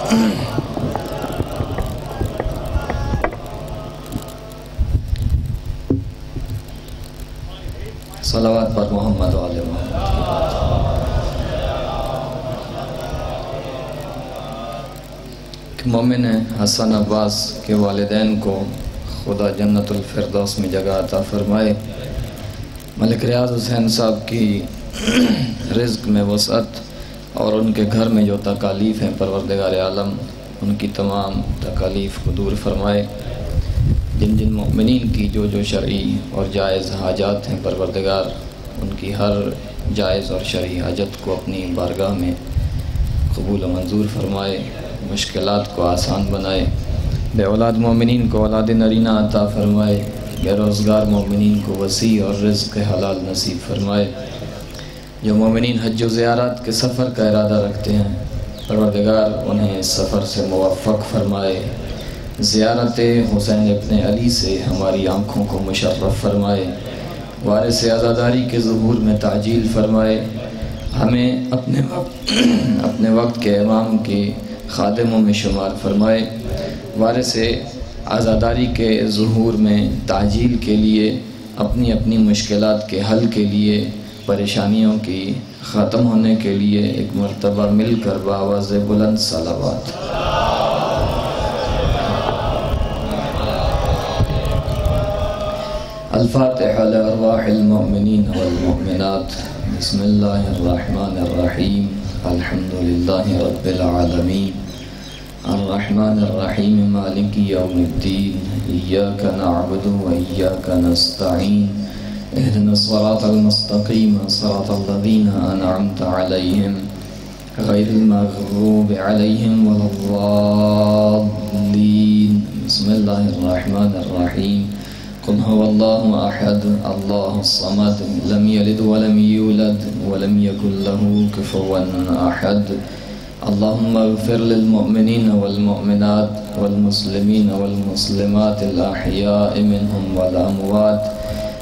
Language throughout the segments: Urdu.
صلوات پر محمد و آل محمد۔ مومن حسن عباس کے والدین کو خدا جنت الفردوس میں جگہ عطا فرمائے۔ ملک ریاض حسین صاحب کی رزق میں وسعت اور ان کے گھر میں جو تکالیف ہیں پروردگار عالم ان کی تمام تکالیف کو دور فرمائے۔ جن جن مؤمنین کی جو شرعی اور جائز حاجات ہیں پروردگار ان کی ہر جائز اور شرعی حاجت کو اپنی بارگاہ میں قبول و منظور فرمائے، مشکلات کو آسان بنائے۔ بے اولاد مومنین کو اولاد نرینہ عطا فرمائے، بے روزگار مومنین کو وسیع اور رزق حلال نصیب فرمائے۔ جو مومنین حج و زیارات کے سفر کا ارادہ رکھتے ہیں پروردگار انہیں اس سفر سے موفق فرمائے۔ زیارت حسین ابن علی سے ہماری آنکھوں کو مشرف فرمائے، وارث عزاداری کے ظہور میں تعجیل فرمائے۔ ہمیں اپنے وقت کے امام کے خادموں میں شمار فرمائے، وارث عزاداری کے ظہور میں تعجیل کے لیے، اپنی اپنی مشکلات کے حل کے لیے، پریشانیوں کی ختم ہونے کے لیے ایک مرتبہ مل کر بآواز بلند صلوات۔ الفاتحة لأرواح المؤمنين والمؤمنات بسم الله الرحمن الرحيم الحمد لله رب العالمين الرحمن الرحيم مالك يوم الدين إياك نعبد وإياك نستعين اهدنا الصراط المستقيم صراط الذين أنعمت عليهم غير المغضوب عليهم ولا الضالين بسم الله الرحمن الرحيم قل هو الله أحد الله الصمد لم يلد ولم يولد ولم يكن له كفوا أحد اللهم اغفر للمؤمنين والمؤمنات والمسلمين والمسلمات الأحياء منهم والأموات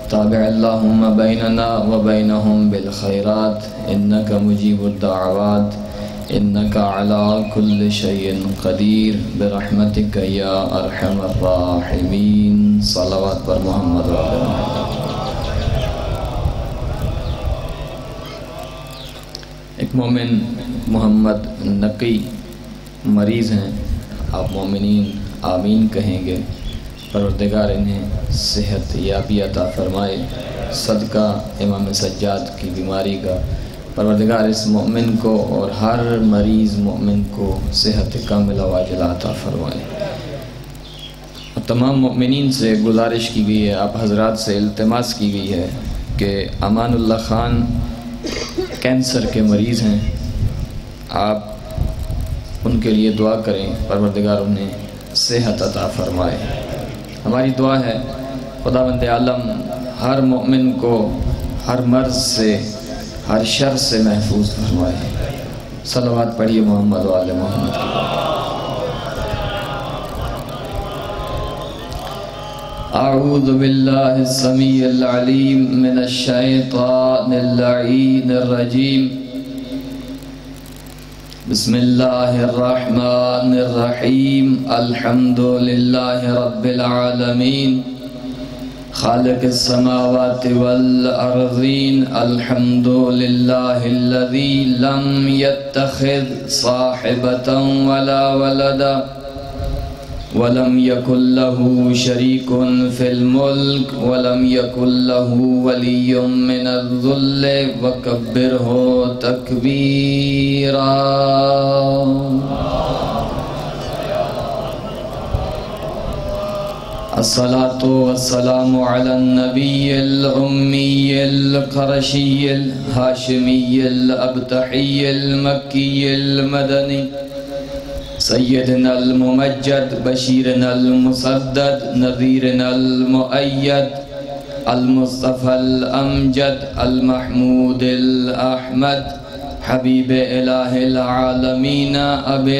تابع اللهم بيننا وبينهم بالخيرات إنك مجيب الدعوات إنك على كل شيء قدير برحمتك يا أرحم الراحمين صلوات پر محمد و آل محمد۔ ایک مومن محمد نقی مریض ہیں، آپ مومنین آمین کہیں گے، پروردگار انہیں صحت یابی عطا فرمائے، صدقہ امام سجاد کی بیماری کا پروردگار اس مومن کو اور ہر مریض مومن کو صحت کاملہ واجلہ عطا فرمائے۔ تمام مومنین سے گزارش کی گئی ہے، آپ حضرات سے التماس کی گئی ہے کہ امان اللہ خان کینسر کے مریض ہیں، آپ ان کے لیے دعا کریں، پروردگار انہیں صحت عطا فرمائے۔ ہماری دعا ہے خداوند عالم ہر مومن کو ہر مرض سے ہر شر سے محفوظ فرمائے۔ صلوات پڑھیے محمد و آل محمد کی۔ اعوذ باللہ السمیع العلیم من الشیطان اللعین الرجیم بسم اللہ الرحمن الرحیم الحمد للہ رب العالمین خالق السماوات والأرضين الحمد لله الذي لم يتخذ صاحبة ولا ولدا ولم يكن له شريك في الملك ولم يكن له ولي من الذل وكبره تكبيرا الصلاة والسلام على النبي الأمي القرشي الهاشمي الأبتحي المكي المدني سيدنا الممجد بشيرنا المسدد نذيرنا المؤيد المصطفى الأمجد المحمود الأحمد حبيب إله العالمين أبي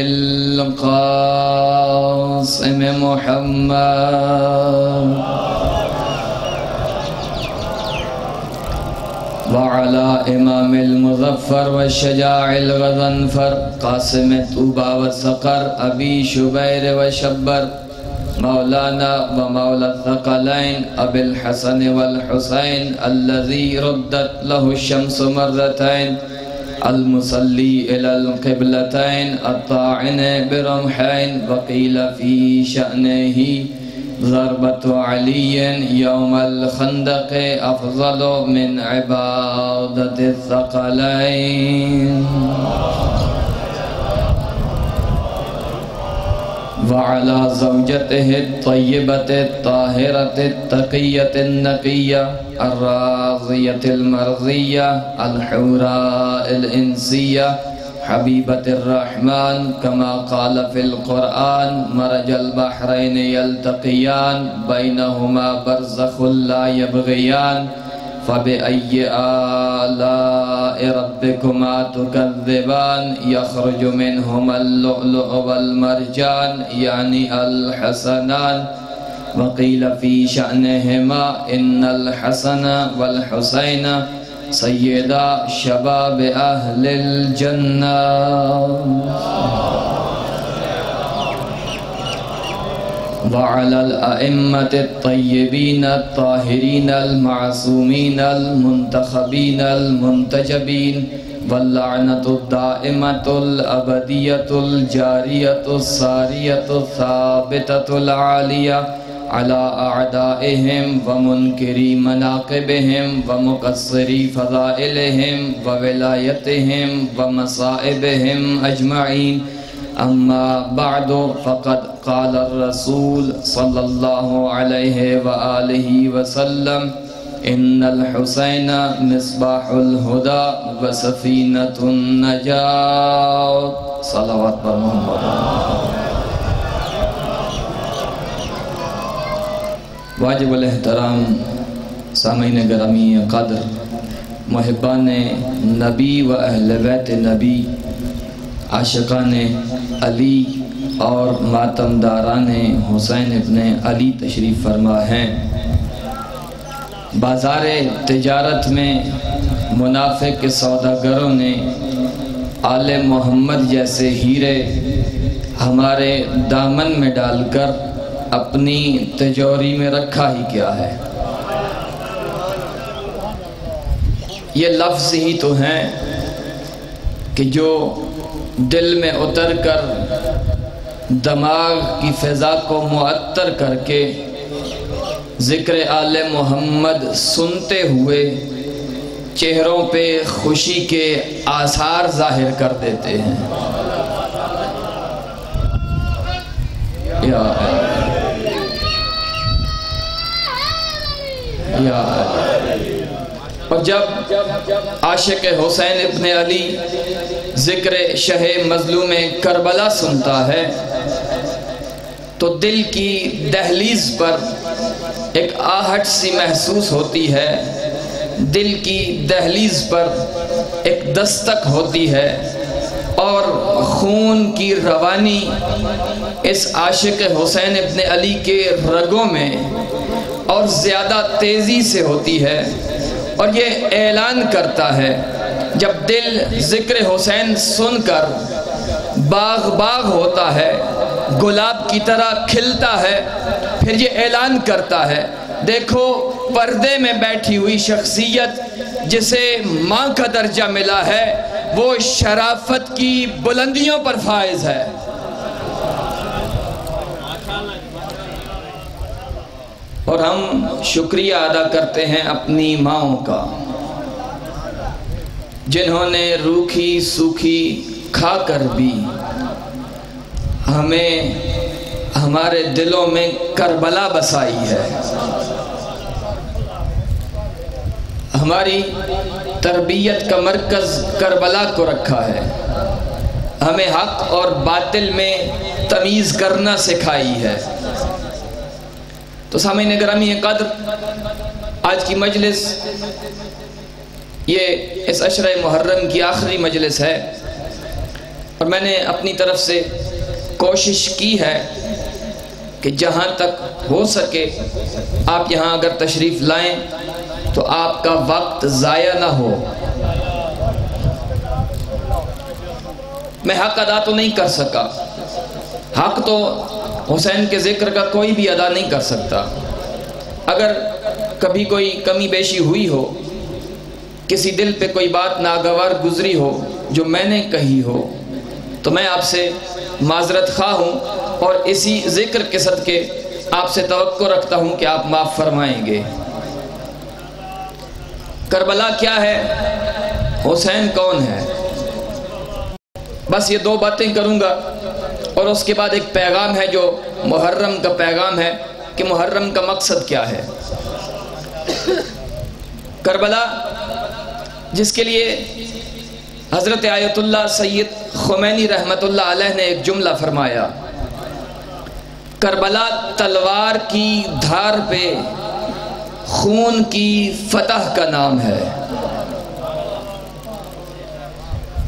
القاسم محمد وعلى إمام المظفر والشجاع الغضنفر قاسم طوبى والصقر أبي شبير وشبر مولانا ومولى الثقلين أبي الحسن والحسين الذي ردت له الشمس مرتين المصلي إلى القبلتين الطاعن برمحين وقيل في شأنه ضربة علي يوم الخندق أفضل من عبادة الثقلين وعلى زوجته الطيبة الطاهرة التقية النقية الراضية المرضية الحوراء الإنسية حبيبة الرحمن كما قال في القرآن مرج البحرين يلتقيان بينهما برزخ لا يبغيان فبأي آلاء ربكما تكذبان يخرج منهما اللؤلؤ والمرجان يعني الحسنان وقيل في شأنهما إن الحسن والحسين سيدا شباب أهل الجنة وعلى الأئمة الطيبين الطاهرين المعصومين المنتخبين المنتجبين واللعنة الدائمة الأبدية الجارية السارية الثابتة العالية على أعدائهم ومنكري مناقبهم ومقصري فضائلهم وولايتهم ومصائبهم أجمعين أما بعد فقد قال الرسول صلى الله عليه وآله وسلم إن الحسين مصباح الهدى وسفينة النجاة صلوات پر محمد واجب الاحترام سامعین گرامی قدر محبان نبی و اہل بیت نبی عاشقان علی اور ماتمداران حسین ابن علی تشریف فرما ہیں بازار تجارت میں منافق سوداگروں نے آل محمد جیسے ہیرے ہمارے دامن میں ڈال کر اپنی تجوری میں رکھا ہی کیا ہے یہ لفظ ہی تو ہیں کہ جو دل میں اتر کر دماغ کی فضا کو معطر کر کے ذکر آل محمد سنتے ہوئے چہروں پہ خوشی کے آثار ظاہر کر دیتے ہیں یا اور جب عاشق حسین ابن علی ذکر شہ مظلوم کربلا سنتا ہے تو دل کی دہلیز پر ایک آہٹ سی محسوس ہوتی ہے دل کی دہلیز پر ایک دستک ہوتی ہے اور خون کی روانی اس عاشق حسین ابن علی کے رگوں میں اور زیادہ تیزی سے ہوتی ہے اور یہ اعلان کرتا ہے جب دل ذکر حسین سن کر باغ باغ ہوتا ہے گلاب کی طرح کھلتا ہے پھر یہ اعلان کرتا ہے دیکھو پردے میں بیٹھی ہوئی شخصیت جسے ماں کا درجہ ملا ہے وہ شرافت کی بلندیوں پر فائز ہے اور ہم شکریہ ادا کرتے ہیں اپنی ماؤں کا جنہوں نے روکھی سوکھی کھا کر بھی ہمیں ہمارے دلوں میں کربلا بسائی ہے ہماری تربیت کا مرکز کربلا کو رکھا ہے ہمیں حق اور باطل میں تمیز کرنا سکھائی ہے تو سامعین گرامی قدر آج کی مجلس یہ اس عشرہ محرم کی آخری مجلس ہے اور میں نے اپنی طرف سے کوشش کی ہے کہ جہاں تک ہو سکے آپ یہاں اگر تشریف لائیں تو آپ کا وقت ضائع نہ ہو۔ میں حق ادا تو نہیں کر سکا، حق تو حسین کے ذکر کا کوئی بھی ادا نہیں کر سکتا۔ اگر کبھی کوئی کمی بیشی ہوئی ہو، کسی دل پہ کوئی بات ناگوار گزری ہو جو میں نے کہی ہو، تو میں آپ سے معذرت خواہ ہوں، اور اسی ذکر کے صدقے آپ سے توقع رکھتا ہوں کہ آپ معاف فرمائیں گے۔ کربلا کیا ہے؟ حسین کون ہے؟ بس یہ دو باتیں کروں گا، اور اس کے بعد ایک پیغام ہے جو محرم کا پیغام ہے کہ محرم کا مقصد کیا ہے۔ کربلا جس کے لیے حضرت آیت اللہ سید خمینی رحمت اللہ علیہ نے ایک جملہ فرمایا، کربلا تلوار کی دھار پہ خون کی فتح کا نام ہے۔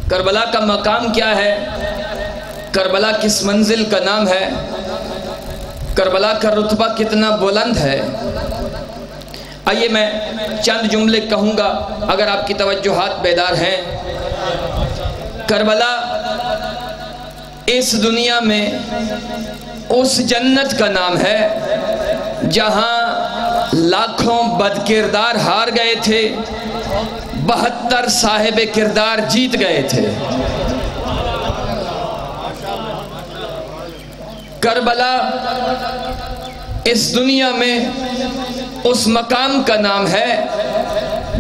کربلا کا مقام کیا ہے؟ کربلا کس منزل کا نام ہے؟ کربلا کا رتبہ کتنا بلند ہے؟ آئیے میں چند جملے کہوں گا اگر آپ کی توجہات بیدار ہیں۔ کربلا اس دنیا میں اس جنت کا نام ہے جہاں لاکھوں بد کردار ہار گئے تھے، 72 صاحب کردار جیت گئے تھے۔ کربلا اس دنیا میں اس مقام کا نام ہے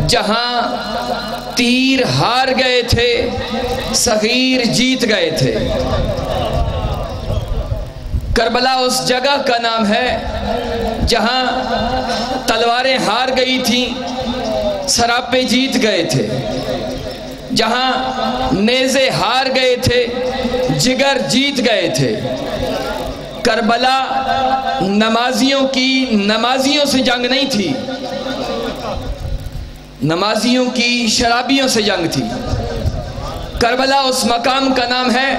جہاں تیر ہار گئے تھے، صغیر جیت گئے تھے۔ کربلا اس جگہ کا نام ہے جہاں تلواریں ہار گئی تھیں، سراپے جیت گئے تھے۔ جہاں نیزے ہار گئے تھے، جگر جیت گئے تھے۔ کربلا نمازیوں سے جنگ نہیں تھی، نمازیوں کی شرابیوں سے جنگ تھی۔ کربلا اس مقام کا نام ہے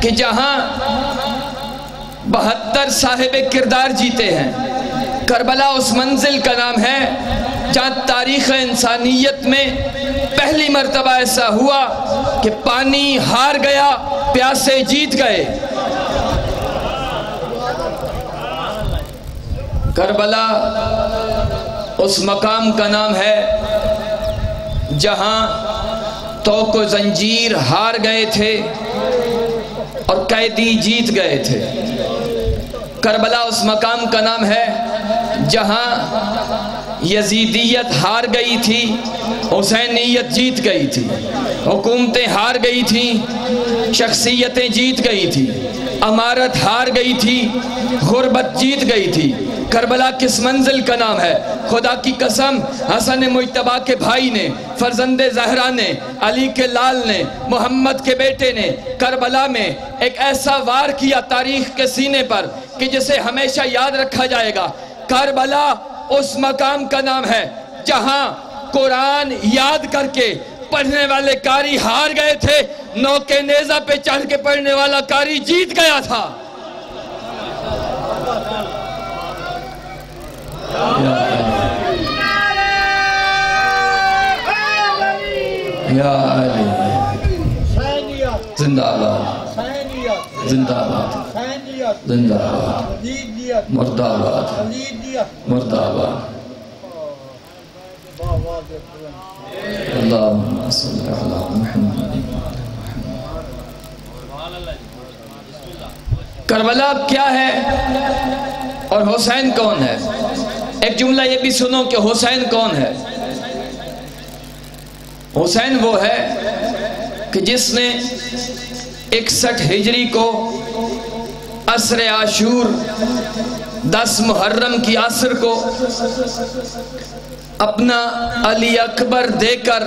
کہ جہاں 72 صاحب کردار جیتے ہیں۔ کربلا اس منزل کا نام ہے جہاں تاریخ انسانیت میں پہلی مرتبہ ایسا ہوا کہ پانی ہار گیا، پیاسے جیت گئے۔ کربلا اس مقام کا نام ہے جہاں توق و زنجیر ہار گئے تھے اور قیدی جیت گئے تھے۔ کربلا اس مقام کا نام ہے جہاں یزیدیت ہار گئی تھی، حسینیت جیت گئی تھی۔ حکومتیں ہار گئی تھیں، شخصیتیں جیت گئی تھی۔ امارت ہار گئی تھی، غربت جیت گئی تھی۔ کربلا کس منزل کا نام ہے؟ خدا کی قسم، حسن مجتبیٰ کے بھائی نے، فرزند زہرا نے، علی کے لال نے، محمد کے بیٹے نے کربلا میں ایک ایسا وار کیا تاریخ کے سینے پر کہ جسے ہمیشہ یاد رکھا جائے گا۔ کربلا اس مقام کا نام ہے جہاں قرآن یاد کر کے پڑھنے والے قاری ہار گئے تھے، نوکے نیزہ پہ چڑھ کے پڑھنے والا قاری جیت گیا تھا۔ یا علی زندہ آباد، زندہ آباد، زندہ آباد، مردہ آباد، مردہ آباد۔ اللہم صلی علی محمد۔ کربلا کیا ہے اور حسین کون ہے؟ ایک جملہ یہ بھی سنو کہ حسین کون ہے۔ حسین وہ ہے کہ جس نے 61 ہجری کو عصر عاشور 10 محرم کی عصر کو اپنا علی اکبر دے کر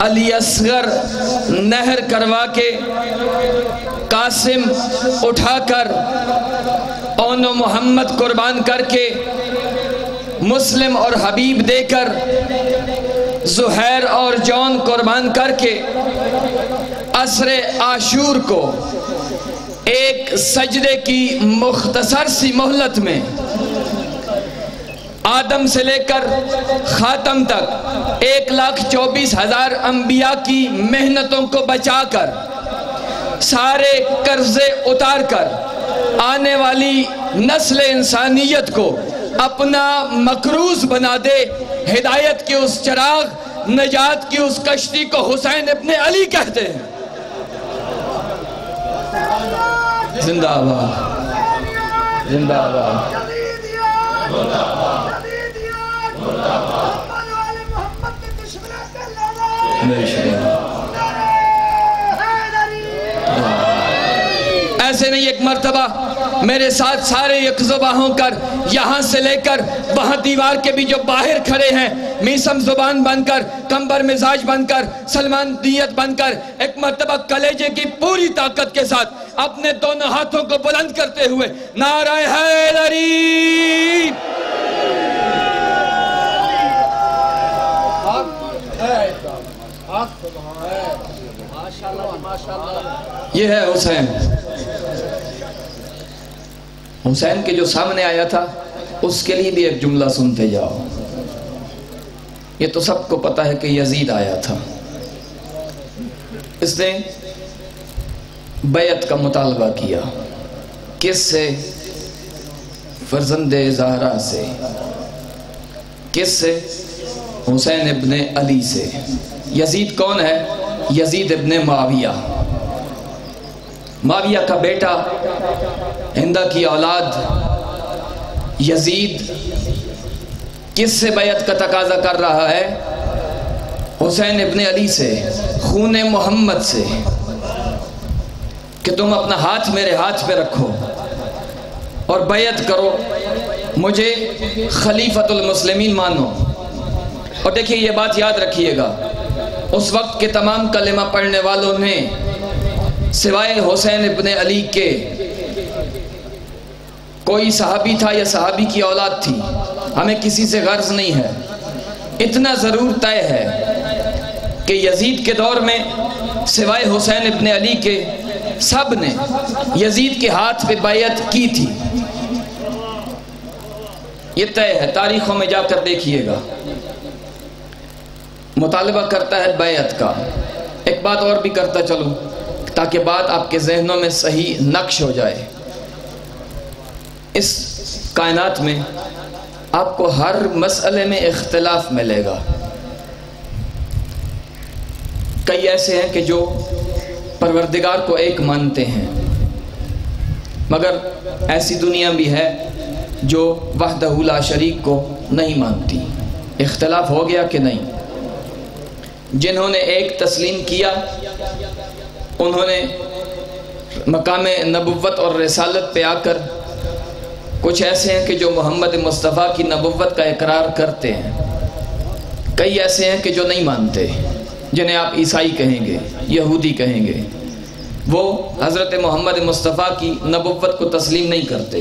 علی اصغر نہر کروا کے، قاسم اٹھا کر، اون و محمد قربان کر کے، مسلم اور حبیب دے کر، زہیر اور جون قربان کر کے، عصر عاشور کو ایک سجدے کی مختصر سی مہلت میں آدم سے لے کر خاتم تک 1,24,000 انبیاء کی محنتوں کو بچا کر، سارے قرضے اتار کر، آنے والی نسل انسانیت کو اپنا مقروض بنا دے، ہدایت کے اس چراغ، نجات کی اس کشتی کو حسین ابن علی کہتے ہیں۔ زندہ آباد، زندہ آباد، ایسے نہیں، ایک مرتبہ میرے ساتھ سارے یکزبہ ہو کر یہاں سے لے کر وہاں دیوار کے بھی جو باہر کھڑے ہیں، میسم زبان بن کر، کمبر مزاج بن کر، سلمان دیت بن کر، ایک مرتبہ کلیجے کی پوری طاقت کے ساتھ اپنے دونوں ہاتھوں کو بلند کرتے ہوئے نعرہ حیدری، یہ ہے حسین۔ حسین کے جو سامنے آیا تھا اس کے لیے بھی ایک جملہ سنتے جاؤ۔ یہ تو سب کو پتا ہے کہ یزید آیا تھا، اس نے بیعت کا مطالبہ کیا، کس سے؟ فرزند زہرا سے۔ کس سے؟ حسین ابن علی سے۔ یزید کون ہے؟ یزید ابن معاویہ، معاویہ کا بیٹا، ہندہ کی اولاد یزید کس سے بیعت کا تقاضا کر رہا ہے؟ حسین ابن علی سے، خون محمد سے، کہ تم اپنا ہاتھ میرے ہاتھ پہ رکھو اور بیعت کرو، مجھے خلیفۃ المسلمین مانو۔ اور دیکھیے یہ بات یاد رکھیے گا، اس وقت کے تمام کلمہ پڑھنے والوں نے سوائے حسین ابن علی کے، کوئی صحابی تھا یا صحابی کی اولاد تھی، ہمیں کسی سے غرض نہیں ہے، اتنا ضرور طے ہے کہ یزید کے دور میں سوائے حسین ابن علی کے سب نے یزید کے ہاتھ پہ بیعت کی تھی، یہ طے ہے، تاریخوں میں جا کر دیکھیے گا۔ مطالبہ کرتا ہے بیعت کا۔ ایک بات اور بھی کرتا چلوں تاکہ بات آپ کے ذہنوں میں صحیح نقش ہو جائے۔ اس کائنات میں آپ کو ہر مسئلے میں اختلاف ملے گا۔ کئی ایسے ہیں کہ جو پروردگار کو ایک مانتے ہیں، مگر ایسی دنیا بھی ہے جو وحدہ لا شریک کو نہیں مانتی۔ اختلاف ہو گیا کہ نہیں؟ جنہوں نے ایک تسلیم کیا انہوں نے مقام نبوت اور رسالت پہ آ کر، کچھ ایسے ہیں کہ جو محمد مصطفیٰ کی نبوت کا اقرار کرتے ہیں، کئی ایسے ہیں کہ جو نہیں مانتے، جنہیں آپ عیسائی کہیں گے، یہودی کہیں گے، وہ حضرت محمد مصطفیٰ کی نبوت کو تسلیم نہیں کرتے۔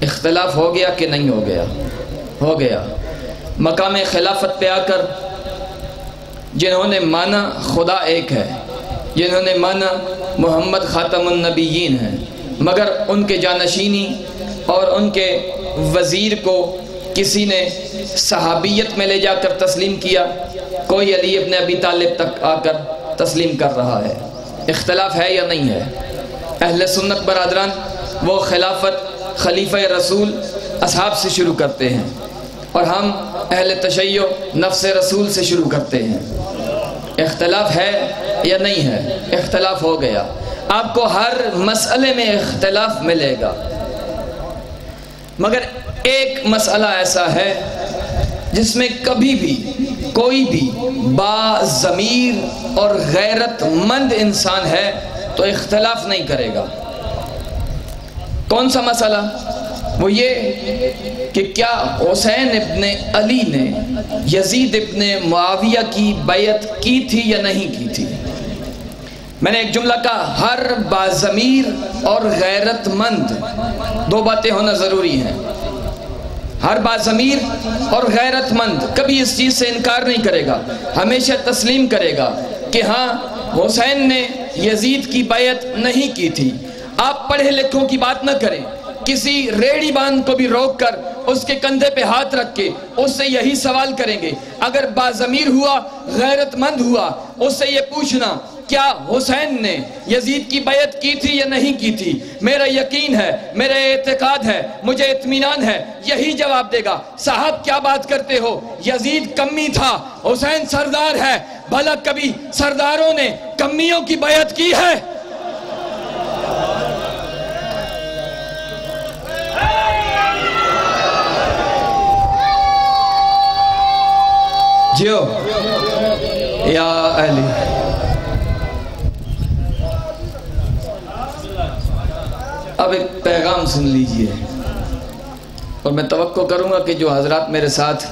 اختلاف ہو گیا کہ نہیں ہو گیا؟ ہو گیا۔ مقام خلافت پہ آ کر جنہوں نے مانا خدا ایک ہے، جنہوں نے مانا محمد خاتم النبیین ہے، مگر ان کے جانشینی اور ان کے وزیر کو کسی نے صحابیت میں لے جا کر تسلیم کیا، کوئی علی ابن ابی طالب تک آ کر تسلیم کر رہا ہے۔ اختلاف ہے یا نہیں ہے؟ اہل سنت برادران وہ خلافت خلیفہ رسول اصحاب سے شروع کرتے ہیں، اور ہم اہل تشیع نفس رسول سے شروع کرتے ہیں۔ اختلاف ہے یا نہیں ہے؟ اختلاف ہو گیا۔ آپ کو ہر مسئلے میں اختلاف ملے گا، مگر ایک مسئلہ ایسا ہے جس میں کبھی بھی کوئی بھی با ضمیر اور غیرت مند انسان ہے تو اختلاف نہیں کرے گا۔ کون سا مسئلہ؟ وہ یہ کہ کیا حسین ابن علی نے یزید ابن معاویہ کی بیعت کی تھی یا نہیں کی تھی؟ میں نے ایک جملہ کہا، ہر باضمیر اور غیرت مند، دو باتیں ہونا ضروری ہیں۔ ہر باضمیر اور غیرت مند کبھی اس چیز سے انکار نہیں کرے گا، ہمیشہ تسلیم کرے گا کہ ہاں حسین نے یزید کی بیعت نہیں کی تھی۔ آپ پڑھے لکھوں کی بات نہ کریں، کسی ریڑی باندھ کو بھی روک کر اس کے کندھے پہ ہاتھ رکھ کے اس سے یہی سوال کریں گے، اگر باضمیر ہوا، غیرت مند ہوا، اس سے یہ پوچھنا کیا حسین نے یزید کی بیعت کی تھی یا نہیں کی تھی؟ میرا یقین ہے، میرا اعتقاد ہے، مجھے اطمینان ہے، یہی جواب دے گا۔ صاحب کیا بات کرتے ہو، یزید کمی تھا، حسین سردار ہے۔ بھلا کبھی سرداروں نے کمیوں کی بیعت کی ہے؟ جیو یا علی۔ اب ایک پیغام سن لیجئے، اور میں توقع کروں گا کہ جو حضرات میرے ساتھ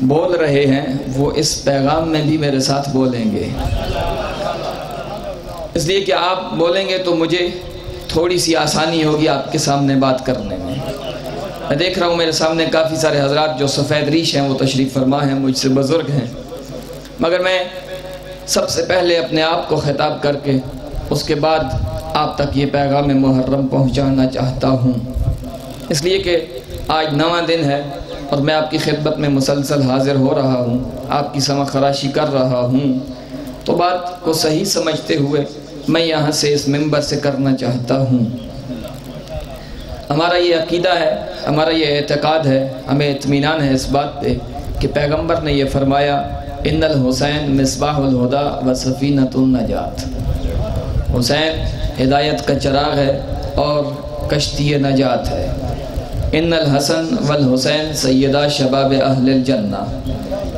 بول رہے ہیں وہ اس پیغام میں بھی میرے ساتھ بولیں گے، اس لیے کہ آپ بولیں گے تو مجھے تھوڑی سی آسانی ہوگی آپ کے سامنے بات کرنے میں۔ میں دیکھ رہا ہوں میرے سامنے کافی سارے حضرات جو سفید ریش ہیں، وہ تشریف فرما ہیں، مجھ سے بزرگ ہیں، مگر میں سب سے پہلے اپنے آپ کو خطاب کر کے اس کے بعد آپ تک یہ پیغام محرم پہنچانا چاہتا ہوں، اس لیے کہ آج نواں دن ہے اور میں آپ کی خدمت میں مسلسل حاضر ہو رہا ہوں، آپ کی سمع خراشی کر رہا ہوں، تو بات کو صحیح سمجھتے ہوئے میں یہاں سے اس منبر سے کرنا چاہتا ہوں۔ ہمارا یہ عقیدہ ہے، ہمارا یہ اعتقاد ہے، ہمیں اطمینان ہے اس بات پہ کہ پیغمبر نے یہ فرمایا ان الحسین مصباح الہدی و سفینۃ النجات۔ حسین ہدایت کا چراغ ہے اور کشتی نجات ہے۔ ان الحسن والحسین سیدہ شباب اہل الجنہ،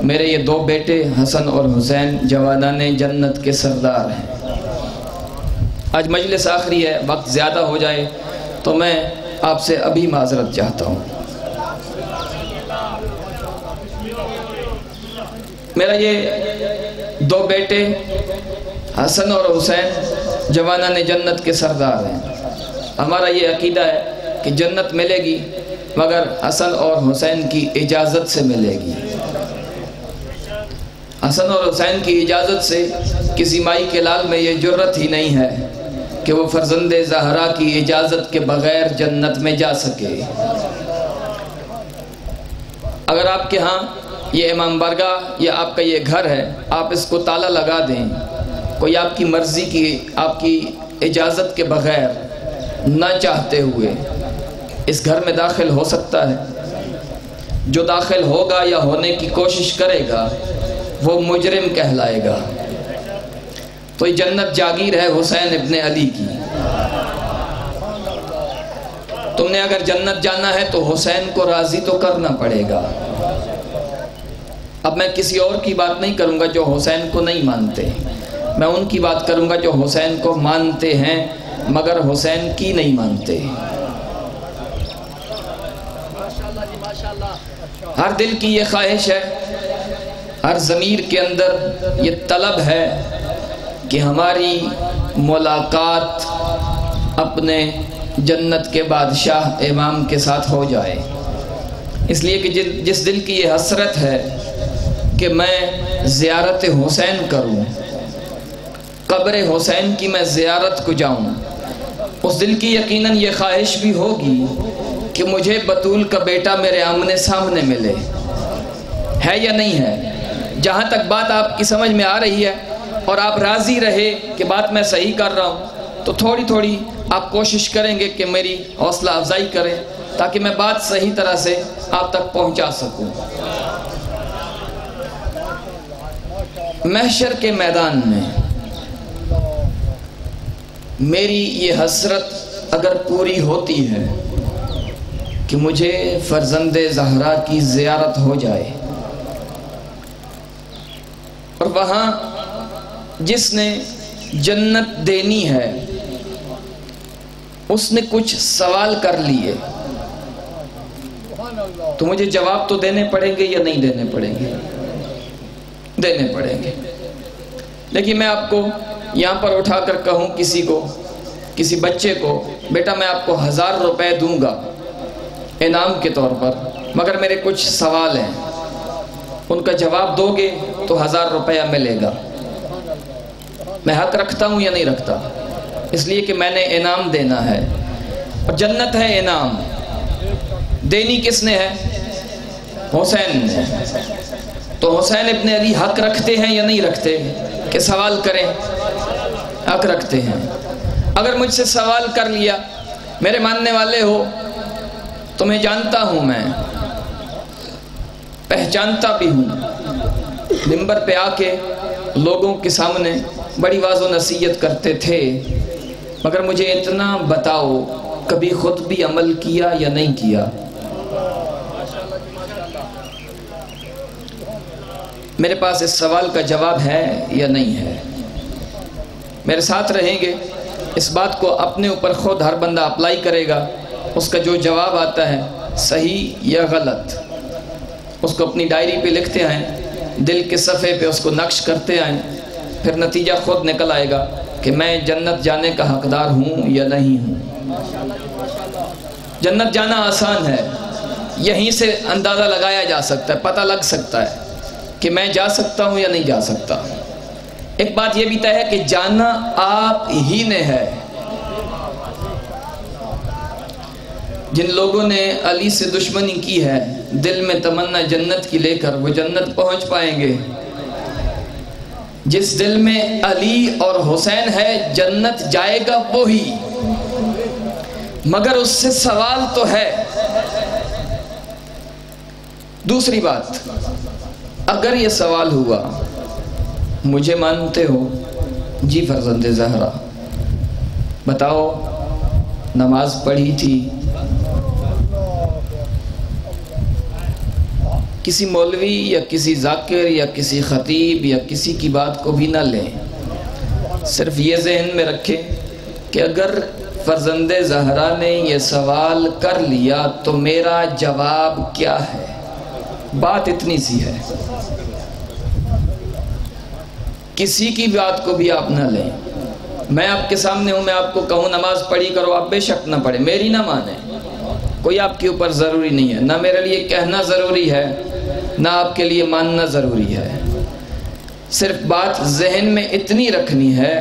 میرے یہ دو بیٹے حسن اور حسین جوانان جنت کے سردار ہیں۔ آج مجلس آخری ہے، وقت زیادہ ہو جائے تو میں آپ سے ابھی معذرت چاہتا ہوں۔ میرا یہ دو بیٹے حسن اور حسین جوانان جنت کے سردار ہیں۔ ہمارا یہ عقیدہ ہے کہ جنت ملے گی مگر حسن اور حسین کی اجازت سے ملے گی۔ حسن اور حسین کی اجازت سے کسی مائی کے لال میں یہ جرت ہی نہیں ہے کہ وہ فرزند زہرا کی اجازت کے بغیر جنت میں جا سکے۔ اگر آپ کے ہاں یہ امام بارگاہ یا آپ کا یہ گھر ہے، آپ اس کو تالا لگا دیں، کوئی آپ کی مرضی کی، آپ کی اجازت کے بغیر نہ چاہتے ہوئے اس گھر میں داخل ہو سکتا ہے؟ جو داخل ہوگا یا ہونے کی کوشش کرے گا وہ مجرم کہلائے گا۔ تو یہ جنت جاگیر ہے حسین ابن علی کی۔ تم نے اگر جنت جانا ہے تو حسین کو راضی تو کرنا پڑے گا۔ اب میں کسی اور کی بات نہیں کروں گا جو حسین کو نہیں مانتے، میں ان کی بات کروں گا جو حسین کو مانتے ہیں مگر حسین کی نہیں مانتے۔ ہر دل کی یہ خواہش ہے، ہر ضمیر کے اندر یہ طلب ہے کہ ہماری ملاقات اپنے جنت کے بادشاہ امام کے ساتھ ہو جائے۔ اس لیے کہ جس دل کی یہ حسرت ہے کہ میں زیارت حسین کروں، قبر حسین کی میں زیارت کو جاؤں، اس دل کی یقیناً یہ خواہش بھی ہوگی کہ مجھے بطول کا بیٹا میرے آمنے سامنے ملے۔ ہے یا نہیں ہے؟ جہاں تک بات آپ کی سمجھ میں آ رہی ہے اور آپ راضی رہے کہ بات میں صحیح کر رہا ہوں تو تھوڑی تھوڑی آپ کوشش کریں گے کہ میری حوصلہ افزائی کریں تاکہ میں بات صحیح طرح سے آپ تک پہنچا سکوں۔ محشر کے میدان میں میری یہ حسرت اگر پوری ہوتی ہے کہ مجھے فرزند زہرا کی زیارت ہو جائے اور وہاں جس نے جنت دینی ہے اس نے کچھ سوال کر لیے تو مجھے جواب تو دینے پڑیں گے یا نہیں دینے پڑیں گے؟ دینے پڑیں گے۔ لیکن میں آپ کو یہاں پر اٹھا کر کہوں کسی کو، کسی بچے کو، بیٹا میں آپ کو 1000 روپے دوں گا انعام کے طور پر مگر میرے کچھ سوال ہیں، ان کا جواب دو گے تو 1000 روپیہ ملے گا۔ میں حق رکھتا ہوں یا نہیں رکھتا؟ اس لیے کہ میں نے انعام دینا ہے۔ اور جنت ہے انعام، دینی کس نے ہے؟ حسین نے۔ تو حسین ابن علی حق رکھتے ہیں یا نہیں رکھتے کہ سوال کریں؟ حق رکھتے ہیں۔ اگر مجھ سے سوال کر لیا، میرے ماننے والے ہو، تمہیں جانتا ہوں، میں پہچانتا بھی ہوں، منبر پہ آ کے لوگوں کے سامنے بڑی واضح و نصیحت کرتے تھے، مگر مجھے اتنا بتاؤ کبھی خود بھی عمل کیا یا نہیں کیا؟ میرے پاس اس سوال کا جواب ہے یا نہیں ہے؟ میرے ساتھ رہیں گے، اس بات کو اپنے اوپر خود ہر بندہ اپلائی کرے گا، اس کا جو جواب آتا ہے صحیح یا غلط، اس کو اپنی ڈائری پہ لکھتے آئیں، دل کے صفحے پہ اس کو نقش کرتے آئیں، پھر نتیجہ خود نکل آئے گا کہ میں جنت جانے کا حقدار ہوں یا نہیں ہوں۔ جنت جانا آسان ہے، یہیں سے اندازہ لگایا جا سکتا ہے، پتہ لگ سکتا ہے کہ میں جا سکتا ہوں یا نہیں جا سکتا۔ ایک بات یہ بھی طے ہے کہ جانا آپ ہی نے ہے۔ جن لوگوں نے علی سے دشمنی کی ہے، دل میں تمنا جنت کی لے کر، وہ جنت پہنچ پائیں گے؟ جس دل میں علی اور حسین ہے، جنت جائے گا وہی، مگر اس سے سوال تو ہے۔ دوسری بات، اگر یہ سوال ہوا، مجھے مانتے ہو؟ جی فرزند زہرا، بتاؤ نماز پڑھی تھی؟ کسی مولوی یا کسی ذاکر یا کسی خطیب یا کسی کی بات کو بھی نہ لیں، صرف یہ ذہن میں رکھیں کہ اگر فرزند زہرا نے یہ سوال کر لیا تو میرا جواب کیا ہے؟ بات اتنی سی ہے، کسی کی بات کو بھی آپ نہ لیں۔ میں آپ کے سامنے ہوں، میں آپ کو کہوں نماز پڑھی کرو، آپ بے شک نہ پڑھیں، میری نہ مانیں، کوئی آپ کے اوپر ضروری نہیں ہے، نہ میرے لیے کہنا ضروری ہے، نہ آپ کے لیے ماننا ضروری ہے۔ صرف بات ذہن میں اتنی رکھنی ہے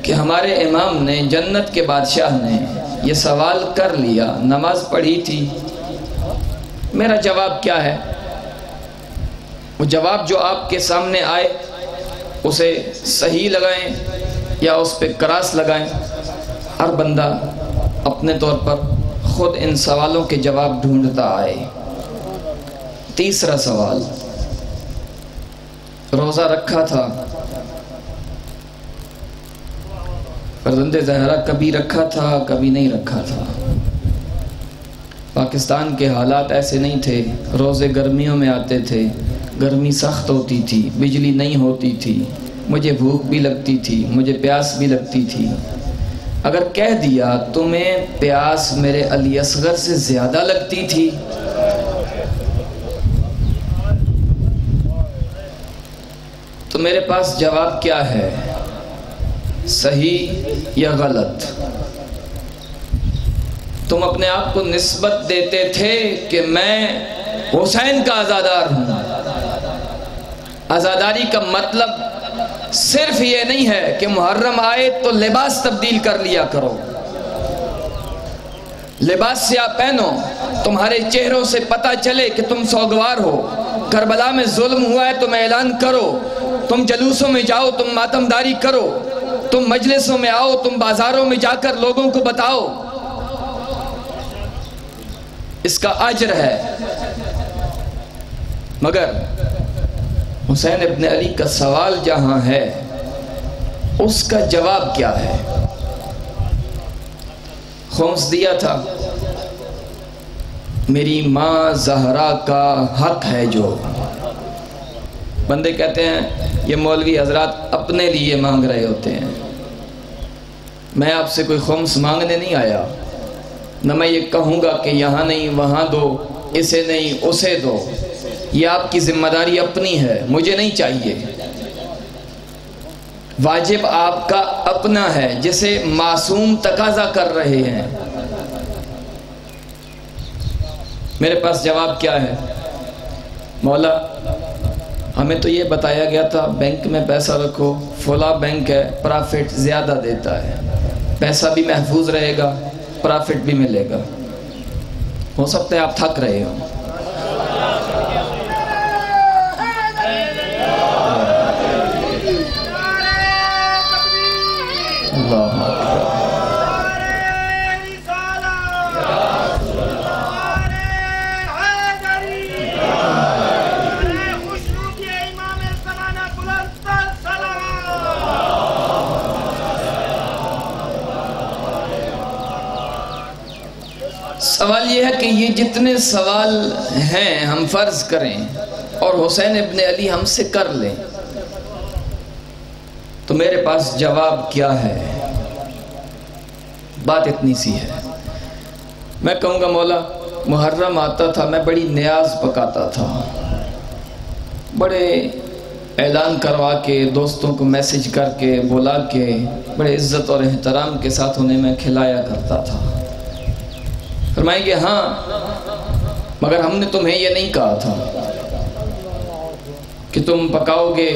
کہ ہمارے امام نے، جنت کے بادشاہ نے یہ سوال کر لیا، نماز پڑھی تھی؟ میرا جواب کیا ہے؟ وہ جواب جو آپ کے سامنے آئے اسے صحیح لگائیں یا اس پہ کراس لگائیں، ہر بندہ اپنے طور پر خود ان سوالوں کے جواب ڈھونڈتا آئے۔ تیسرا سوال، روزہ رکھا تھا؟ فرزند زہرا کبھی رکھا تھا، کبھی نہیں رکھا تھا۔ پاکستان کے حالات ایسے نہیں تھے، روزے گرمیوں میں آتے تھے، گرمی سخت ہوتی تھی، بجلی نہیں ہوتی تھی، مجھے بھوک بھی لگتی تھی، مجھے پیاس بھی لگتی تھی۔ اگر کہہ دیا تمہیں پیاس میرے علی اصغر سے زیادہ لگتی تھی، تو میرے پاس جواب کیا ہے؟ صحیح یا غلط؟ تم اپنے آپ کو نسبت دیتے تھے کہ میں حسین کا عزادار ہوں۔ عزاداری کا مطلب صرف یہ نہیں ہے کہ محرم آئے تو لباس تبدیل کر لیا کرو، لباس سیاہ پہنو، تمہارے چہروں سے پتہ چلے کہ تم سوگوار ہو، کربلا میں ظلم ہوا ہے تم اعلان کرو، تم جلوسوں میں جاؤ، تم ماتمداری کرو، تم مجلسوں میں آؤ، تم بازاروں میں جا کر لوگوں کو بتاؤ، اس کا اجر ہے۔ مگر حسین ابن علی کا سوال جہاں ہے، اس کا جواب کیا ہے؟ خمس دیا تھا، میری ماں زہرا کا حق ہے جو۔ بندے کہتے ہیں یہ مولوی حضرات اپنے لیے مانگ رہے ہوتے ہیں، میں آپ سے کوئی خمس مانگنے نہیں آیا، نہ میں یہ کہوں گا کہ یہاں نہیں وہاں دو، اسے نہیں اسے دو، یہ آپ کی ذمہ داری اپنی ہے، مجھے نہیں چاہیے۔ واجب آپ کا اپنا ہے جسے معصوم تقاضا کر رہے ہیں۔ میرے پاس جواب کیا ہے؟ مولا ہمیں تو یہ بتایا گیا تھا بینک میں پیسہ رکھو، فلاں بینک ہے، پرافٹ زیادہ دیتا ہے، پیسہ بھی محفوظ رہے گا، پرافٹ بھی ملے گا. ہو سکتا ہے آپ تھک رہے ہو. اللہ اکبر. سوال یہ ہے کہ یہ جتنے سوال ہیں ہم فرض کریں اور حسین ابن علی ہم سے کر لیں تو میرے پاس جواب کیا ہے؟ بات اتنی سی ہے. میں کہوں گا مولا محرم آتا تھا، میں بڑی نیاز پکاتا تھا، بڑے اعلان کروا کے دوستوں کو میسج کر کے بلا کے بڑے عزت اور احترام کے ساتھ انہیں میں کھلایا کرتا تھا. فرمائیں گے ہاں مگر ہم نے تمہیں یہ نہیں کہا تھا کہ تم پکاؤ گے،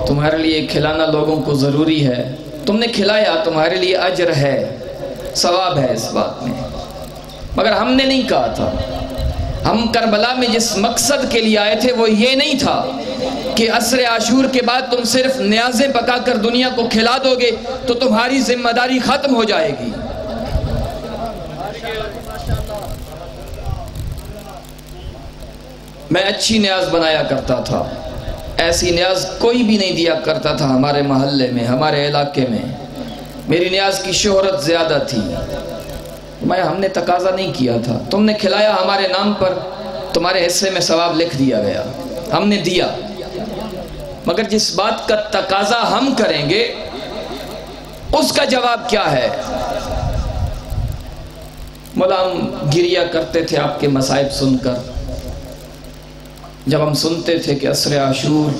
تمہارے لیے کھلانا لوگوں کو ضروری ہے. تم نے کھلایا، تمہارے لیے اجر ہے، ثواب ہے اس بات میں، مگر ہم نے نہیں کہا تھا. ہم کربلا میں جس مقصد کے لیے آئے تھے وہ یہ نہیں تھا کہ عصر عاشور کے بعد تم صرف نیازیں پکا کر دنیا کو کھلا دو گے تو تمہاری ذمہ داری ختم ہو جائے گی. میں اچھی نیاز بنایا کرتا تھا، ایسی نیاز کوئی بھی نہیں دیا کرتا تھا ہمارے محلے میں، ہمارے علاقے میں. میری نیاز کی شہرت زیادہ تھی. ہم نے تقاضا نہیں کیا تھا، تم نے کھلایا ہمارے نام پر، تمہارے حصے میں ثواب لکھ دیا گیا، ہم نے دیا. مگر جس بات کا تقاضا ہم کریں گے اس کا جواب کیا ہے؟ مولا ہم گریہ کرتے تھے آپ کے مصائب سن کر. جب ہم سنتے تھے کہ عصر عاشور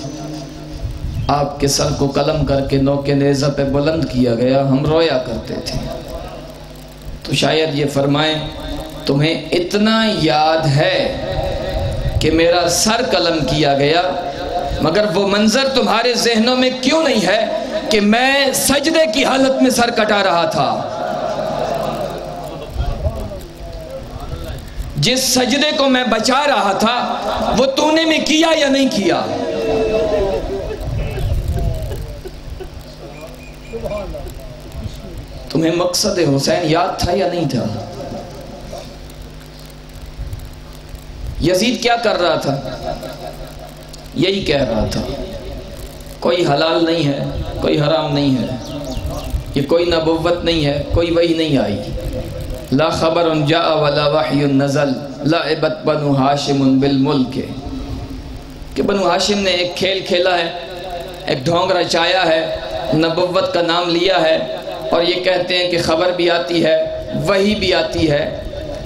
آپ کے سر کو قلم کر کے نوک نیزہ پہ بلند کیا گیا، ہم رویا کرتے تھے. تو شاید یہ فرمائیں تمہیں اتنا یاد ہے کہ میرا سر قلم کیا گیا، مگر وہ منظر تمہارے ذہنوں میں کیوں نہیں ہے کہ میں سجدے کی حالت میں سر کٹا رہا تھا؟ جس سجدے کو میں بچا رہا تھا وہ تو نے میں کیا یا نہیں کیا؟ تمہیں مقصد حسین یاد تھا یا نہیں تھا؟ یزید کیا کر رہا تھا؟ یہی کہہ رہا تھا کوئی حلال نہیں ہے، کوئی حرام نہیں ہے، یہ کوئی نبوت نہیں ہے، کوئی وحی نہیں آئی. لا خبر جاء ولا وحی نزل لعبت بنو ہاشم بالملک، کہ بنو ہاشم نے ایک کھیل کھیلا ہے، ایک ڈھونگ رچایا ہے، نبوت کا نام لیا ہے اور یہ کہتے ہیں کہ خبر بھی آتی ہے، وحی بھی آتی ہے.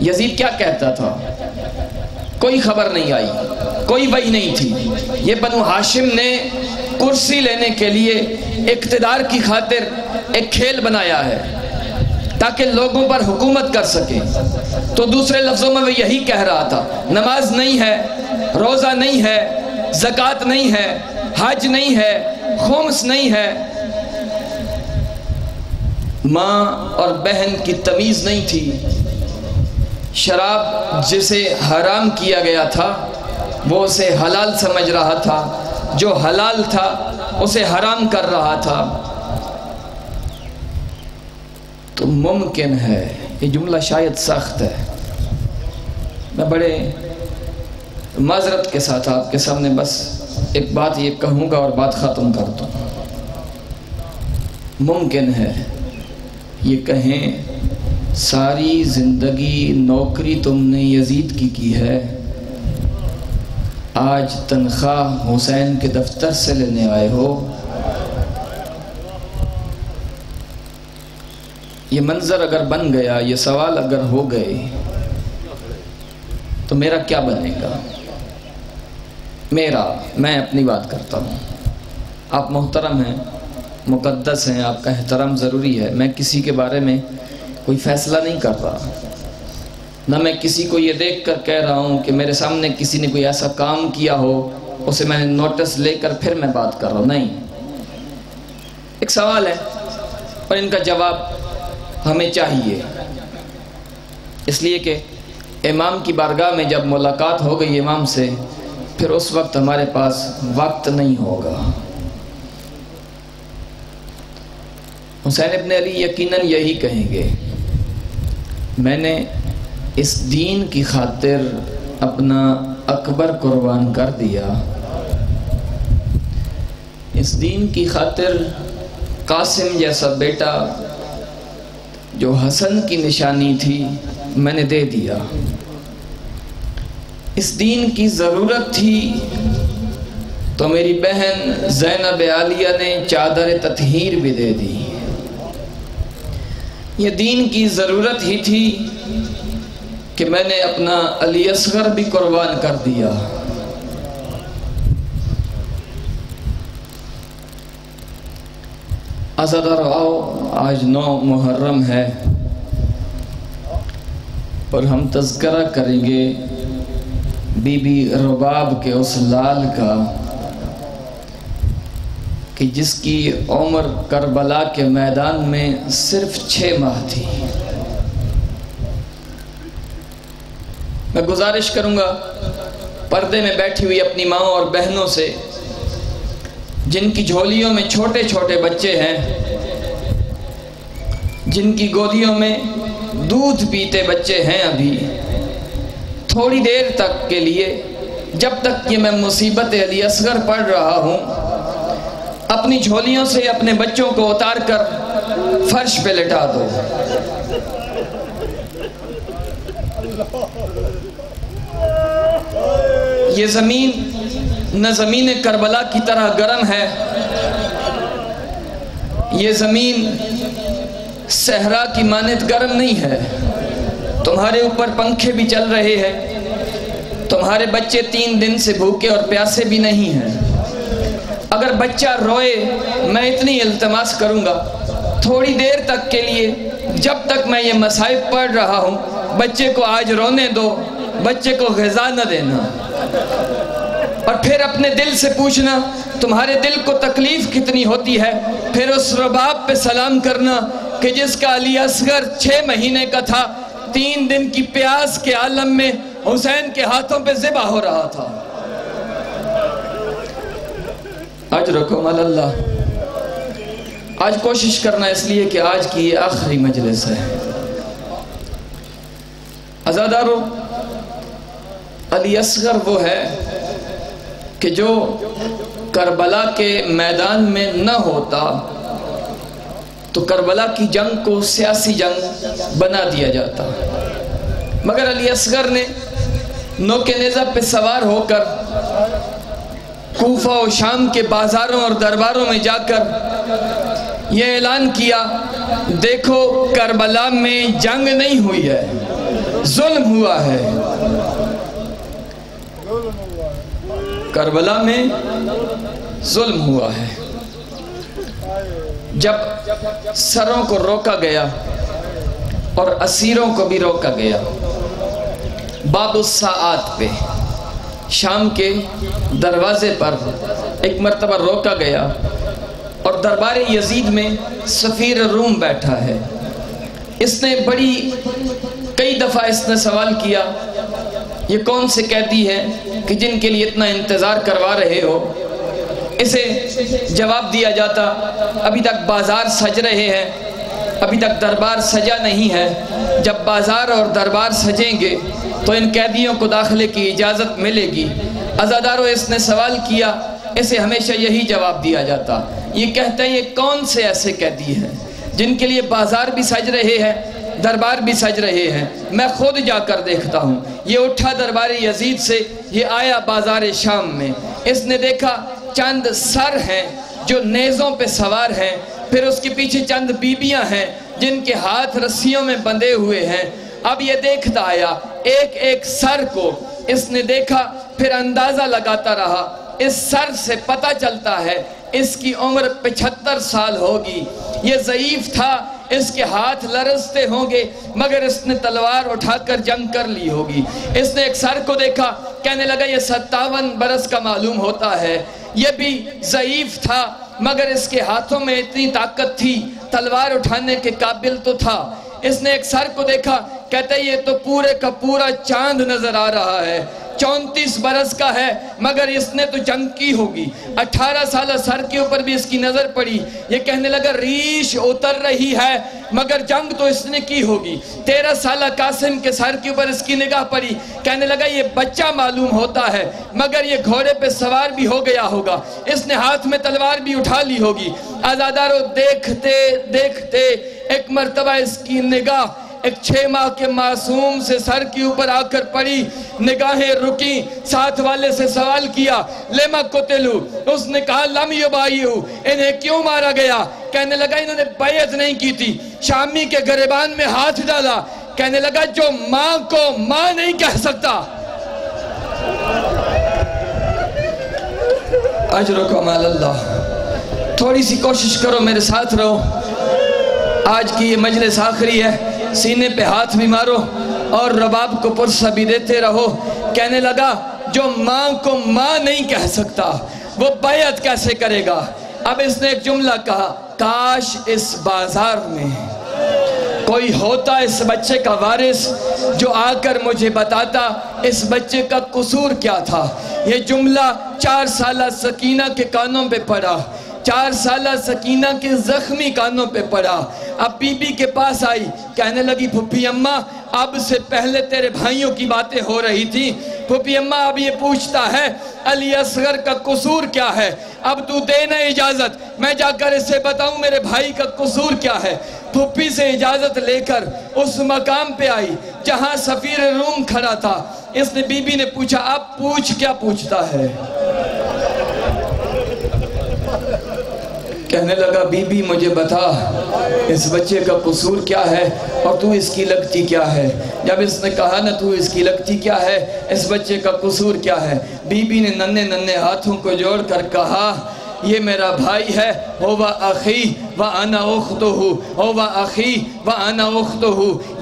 یزید کیا کہتا تھا؟ کوئی خبر نہیں آئی، کوئی وحی نہیں تھی. یہ بنو ہاشم نے کرسی لینے کے لیے اقتدار کی خاطر ایک کھیل بنایا ہے تاکہ لوگوں پر حکومت کر سکیں. تو دوسرے لفظوں میں وہ یہی کہہ رہا تھا نماز نہیں ہے، روزہ نہیں ہے، زکوٰۃ نہیں ہے، حج نہیں ہے، خمس نہیں ہے، ماں اور بہن کی تمیز نہیں تھی، شراب جسے حرام کیا گیا تھا وہ اسے حلال سمجھ رہا تھا، جو حلال تھا اسے حرام کر رہا تھا. تو ممکن ہے، یہ جملہ شاید سخت ہے، میں بڑے معذرت کے ساتھ آپ کے سامنے بس ایک بات یہ کہوں گا اور بات ختم کر دوں. ممکن ہے یہ کہیں ساری زندگی نوکری تم نے یزید کی ہے، آج تنخواہ حسین کے دفتر سے لینے آئے ہو. یہ منظر اگر بن گیا، یہ سوال اگر ہو گئے تو میرا کیا بنے گا؟ میں اپنی بات کرتا ہوں، آپ محترم ہیں، مقدس ہیں، آپ کا احترام ضروری ہے. میں کسی کے بارے میں کوئی فیصلہ نہیں کر رہا، نہ میں کسی کو یہ دیکھ کر کہہ رہا ہوں کہ میرے سامنے کسی نے کوئی ایسا کام کیا ہو اسے میں نے نوٹس لے کر پھر میں بات کر رہا ہوں. نہیں، ایک سوال ہے اور ان کا جواب ہمیں چاہیے. اس لیے کہ امام کی بارگاہ میں جب ملاقات ہو گئی امام سے، پھر اس وقت ہمارے پاس وقت نہیں ہوگا۔ حسین ابن علی یقیناً یہی کہیں گے، میں نے اس دین کی خاطر اپنا اکبر قربان کر دیا، اس دین کی خاطر قاسم جیسا بیٹا جو حسن کی نشانی تھی میں نے دے دیا، اس دین کی ضرورت تھی تو میری بہن زینب عالیہ نے چادر تطہیر بھی دے دی، یہ دین کی ضرورت ہی تھی کہ میں نے اپنا علی اصغر بھی قربان کر دیا۔ عزادار آؤ، آج 9 محرم ہے اور ہم تذکرہ کریں گے بی بی رباب کے اس لال کا کہ جس کی عمر کربلا کے میدان میں صرف 6 ماہ تھی۔ میں گزارش کروں گا پردے میں بیٹھی ہوئی اپنی ماں اور بہنوں سے جن کی جھولیوں میں چھوٹے چھوٹے بچے ہیں، جن کی گودیوں میں دودھ پیتے بچے ہیں، ابھی تھوڑی دیر تک کے لیے جب تک کہ میں مصیبت علی اصغر پڑھ رہا ہوں اپنی جھولیوں سے اپنے بچوں کو اتار کر فرش پہ لٹا دو۔ یہ زمین نہ زمین کربلا کی طرح گرم ہے، یہ زمین صحرا کی مانند گرم نہیں ہے، تمہارے اوپر پنکھے بھی چل رہے ہیں، تمہارے بچے 3 دن سے بھوکے اور پیاسے بھی نہیں ہیں۔ اگر بچہ روئے میں اتنی التماس کروں گا تھوڑی دیر تک کے لیے جب تک میں یہ مصائب پڑھ رہا ہوں بچے کو آج رونے دو، بچے کو غذا نہ دینا، اور پھر اپنے دل سے پوچھنا تمہارے دل کو تکلیف کتنی ہوتی ہے، پھر اس رباب پہ سلام کرنا کہ جس کا علی اصغر 6 مہینے کا تھا، 3 دن کی پیاس کے عالم میں حسین کے ہاتھوں پہ ذبح ہو رہا تھا۔ اجرکم اللہ، آج کوشش کرنا اس لیے کہ آج کی یہ آخری مجلس ہے۔ عزادارو، علی اصغر وہ ہے کہ جو کربلا کے میدان میں نہ ہوتا تو کربلا کی جنگ کو سیاسی جنگ بنا دیا جاتا، مگر علی اصغر نے نوک نیزہ پہ سوار ہو کر کوفہ و شام کے بازاروں اور درباروں میں جا کر یہ اعلان کیا، دیکھو کربلا میں جنگ نہیں ہوئی ہے، ظلم ہوا ہے، کربلا میں ظلم ہوا ہے۔ جب سروں کو روکا گیا اور اسیروں کو بھی روکا گیا، باب الساعات پہ شام کے دروازے پر ایک مرتبہ روکا گیا اور دربار یزید میں سفیر روم بیٹھا ہے، اس نے کئی دفعہ اس نے سوال کیا یہ کون سے قیدی ہیں کہ جن کے لیے اتنا انتظار کروا رہے ہو؟ اسے جواب دیا جاتا ابھی تک بازار سج رہے ہیں، ابھی تک دربار سجا نہیں ہے، جب بازار اور دربار سجیں گے تو ان قیدیوں کو داخلے کی اجازت ملے گی۔ عزادارو، اس نے سوال کیا، اسے ہمیشہ یہی جواب دیا جاتا، یہ کہتے ہیں یہ کون سے ایسے قیدی ہیں جن کے لیے بازار بھی سج رہے ہیں، دربار بھی سج رہے ہیں، میں خود جا کر دیکھتا ہوں۔ یہ اٹھا دربار یزید سے، یہ آیا بازار شام میں، اس نے دیکھا چند سر ہیں جو نیزوں پہ سوار ہیں، پھر اس کے پیچھے چند بیبیاں ہیں جن کے ہاتھ رسیوں میں بندھے ہوئے ہیں۔ اب یہ دیکھتا آیا ایک ایک سر کو اس نے دیکھا، پھر اندازہ لگاتا رہا، اس سر سے پتہ چلتا ہے اس کی عمر 75 سال ہوگی، یہ ضعیف تھا، اس کے ہاتھ لرزتے ہوں گے، مگر اس نے تلوار اٹھا کر جنگ کر لی ہوگی۔ اس نے ایک سر کو دیکھا، کہنے لگا یہ 57 برس کا معلوم ہوتا ہے، یہ بھی ضعیف تھا مگر اس کے ہاتھوں میں اتنی طاقت تھی، تلوار اٹھانے کے قابل تو تھا۔ اس نے ایک سر کو دیکھا، کہتے ہیں یہ تو پورے کا پورا چاند نظر آ رہا ہے، 34 برس کا ہے مگر اس نے تو جنگ کی ہوگی۔ 18 سالہ سر کے اوپر بھی اس کی نظر پڑی، یہ کہنے لگا ریش اتر رہی ہے مگر جنگ تو اس نے کی ہوگی۔ 13 سالہ قاسم کے سر کے اوپر اس کی نگاہ پڑی، کہنے لگا یہ بچہ معلوم ہوتا ہے مگر یہ گھوڑے پہ سوار بھی ہو گیا ہوگا، اس نے ہاتھ میں تلوار بھی اٹھا لی ہوگی۔ آزادارو دیکھتے دیکھتے ایک مرتبہ اس کی نگاہ ایک 6 ماہ کے معصوم سے سر کے اوپر آ کر پڑی، نگاہیں رکیں، ساتھ والے سے سوال کیا لما قتلو، اس نے کہا لم یبایعو، انہیں کیوں مارا گیا؟ کہنے لگا انہوں نے بیعت نہیں کی تھی۔ شامی کے گریبان میں ہاتھ ڈالا، کہنے لگا جو ماں کو ماں نہیں کہہ سکتا۔ اجرکم علی اللہ۔ تھوڑی سی کوشش کرو، میرے ساتھ رہو، آج کی یہ مجلس آخری ہے، سینے پہ ہاتھ بھی مارو اور رباب کو پرسہ بھی دیتے رہو۔ کہنے لگا جو ماں کو ماں نہیں کہہ سکتا وہ بیعت کیسے کرے گا؟ اب اس نے ایک جملہ کہا، کاش اس بازار میں کوئی ہوتا اس بچے کا وارث جو آ کر مجھے بتاتا اس بچے کا قصور کیا تھا۔ یہ جملہ 4 سالہ سکینہ کے کانوں پہ پڑا، 4 سالہ سکینہ کے زخمی کانوں پہ پڑا۔ اب بی بی کے پاس آئی، کہنے لگی پھپھی اماں اب سے پہلے تیرے بھائیوں کی باتیں ہو رہی تھی، پھپھی اماں اب یہ پوچھتا ہے علی اصغر کا قصور کیا ہے، اب تو دینا اجازت میں جا کر اسے بتاؤں میرے بھائی کا قصور کیا ہے۔ پھپھی سے اجازت لے کر اس مقام پہ آئی جہاں سفیر روم کھڑا تھا۔ اس نے بی بی نے پوچھا اب پوچھ کیا پوچھتا ہے؟ کہنے لگا بی بی مجھے بتا اس بچے کا قصور کیا ہے اور تو اس کی لگتی کیا ہے؟ جب اس نے کہا نا تو اس کی لگتی کیا ہے، اس بچے کا قصور کیا ہے، بی بی نے ننھے ہاتھوں کو جوڑ کر کہا یہ میرا بھائی ہے، ہوا اخی وانا اختہ، ہوا اخی وانا اختہ،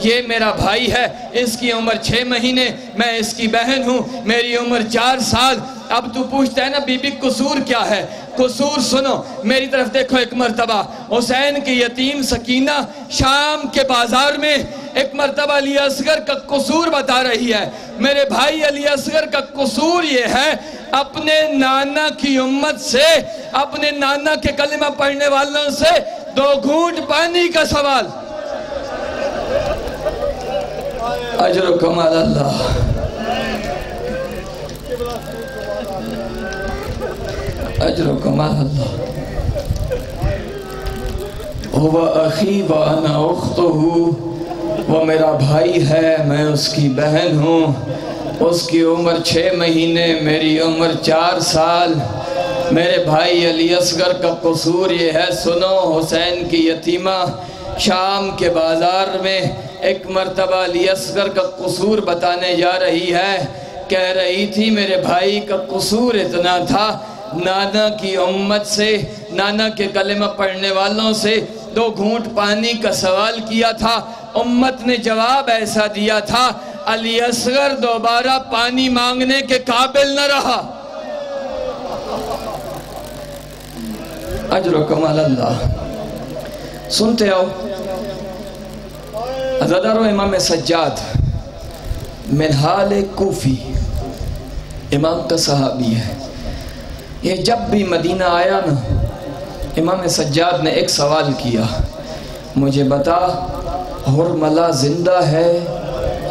یہ میرا بھائی ہے، اس کی عمر 6 مہینے، میں اس کی بہن ہوں، میری عمر 4 سال۔ اب تو پوچھتا ہے نا بی بی قصور کیا ہے؟ قصور سنو، میری طرف دیکھو ایک مرتبہ، حسین کی یتیم سکینہ شام کے بازار میں ایک مرتبہ علی اصغر کا قصور بتا رہی ہے۔ میرے بھائی علی اصغر کا قصور یہ ہے اپنے نانا کی امت سے، اپنے نانا کے کلمہ پڑھنے والوں سے 2 گھونٹ پانی کا سوال۔ اجرکم علی اللہ۔ اجرکم علی اللہ۔ ہوا اخی وانا اختہ، وہ میرا بھائی ہے میں اس کی بہن ہوں، اس کی عمر 6 مہینے، میری عمر 4 سال۔ میرے بھائی علی اصغر کا قصور یہ ہے، سنو حسین کی یتیمہ شام کے بازار میں ایک مرتبہ علی اصغر کا قصور بتانے جا رہی ہے، کہہ رہی تھی میرے بھائی کا قصور اتنا تھا، نانا کی امت سے، نانا کے کلمہ پڑھنے والوں سے 2 گھونٹ پانی کا سوال کیا تھا، امت نے جواب ایسا دیا تھا علی اصغر دوبارہ پانی مانگنے کے قابل نہ رہا۔ اجرکم علی اللہ۔ سنتے ہو عزادارو، امام سجاد منہال کوفی امام کا صحابی ہے، یہ جب بھی مدینہ آیا نا امام سجاد نے ایک سوال کیا، مجھے بتا حرملہ زندہ ہے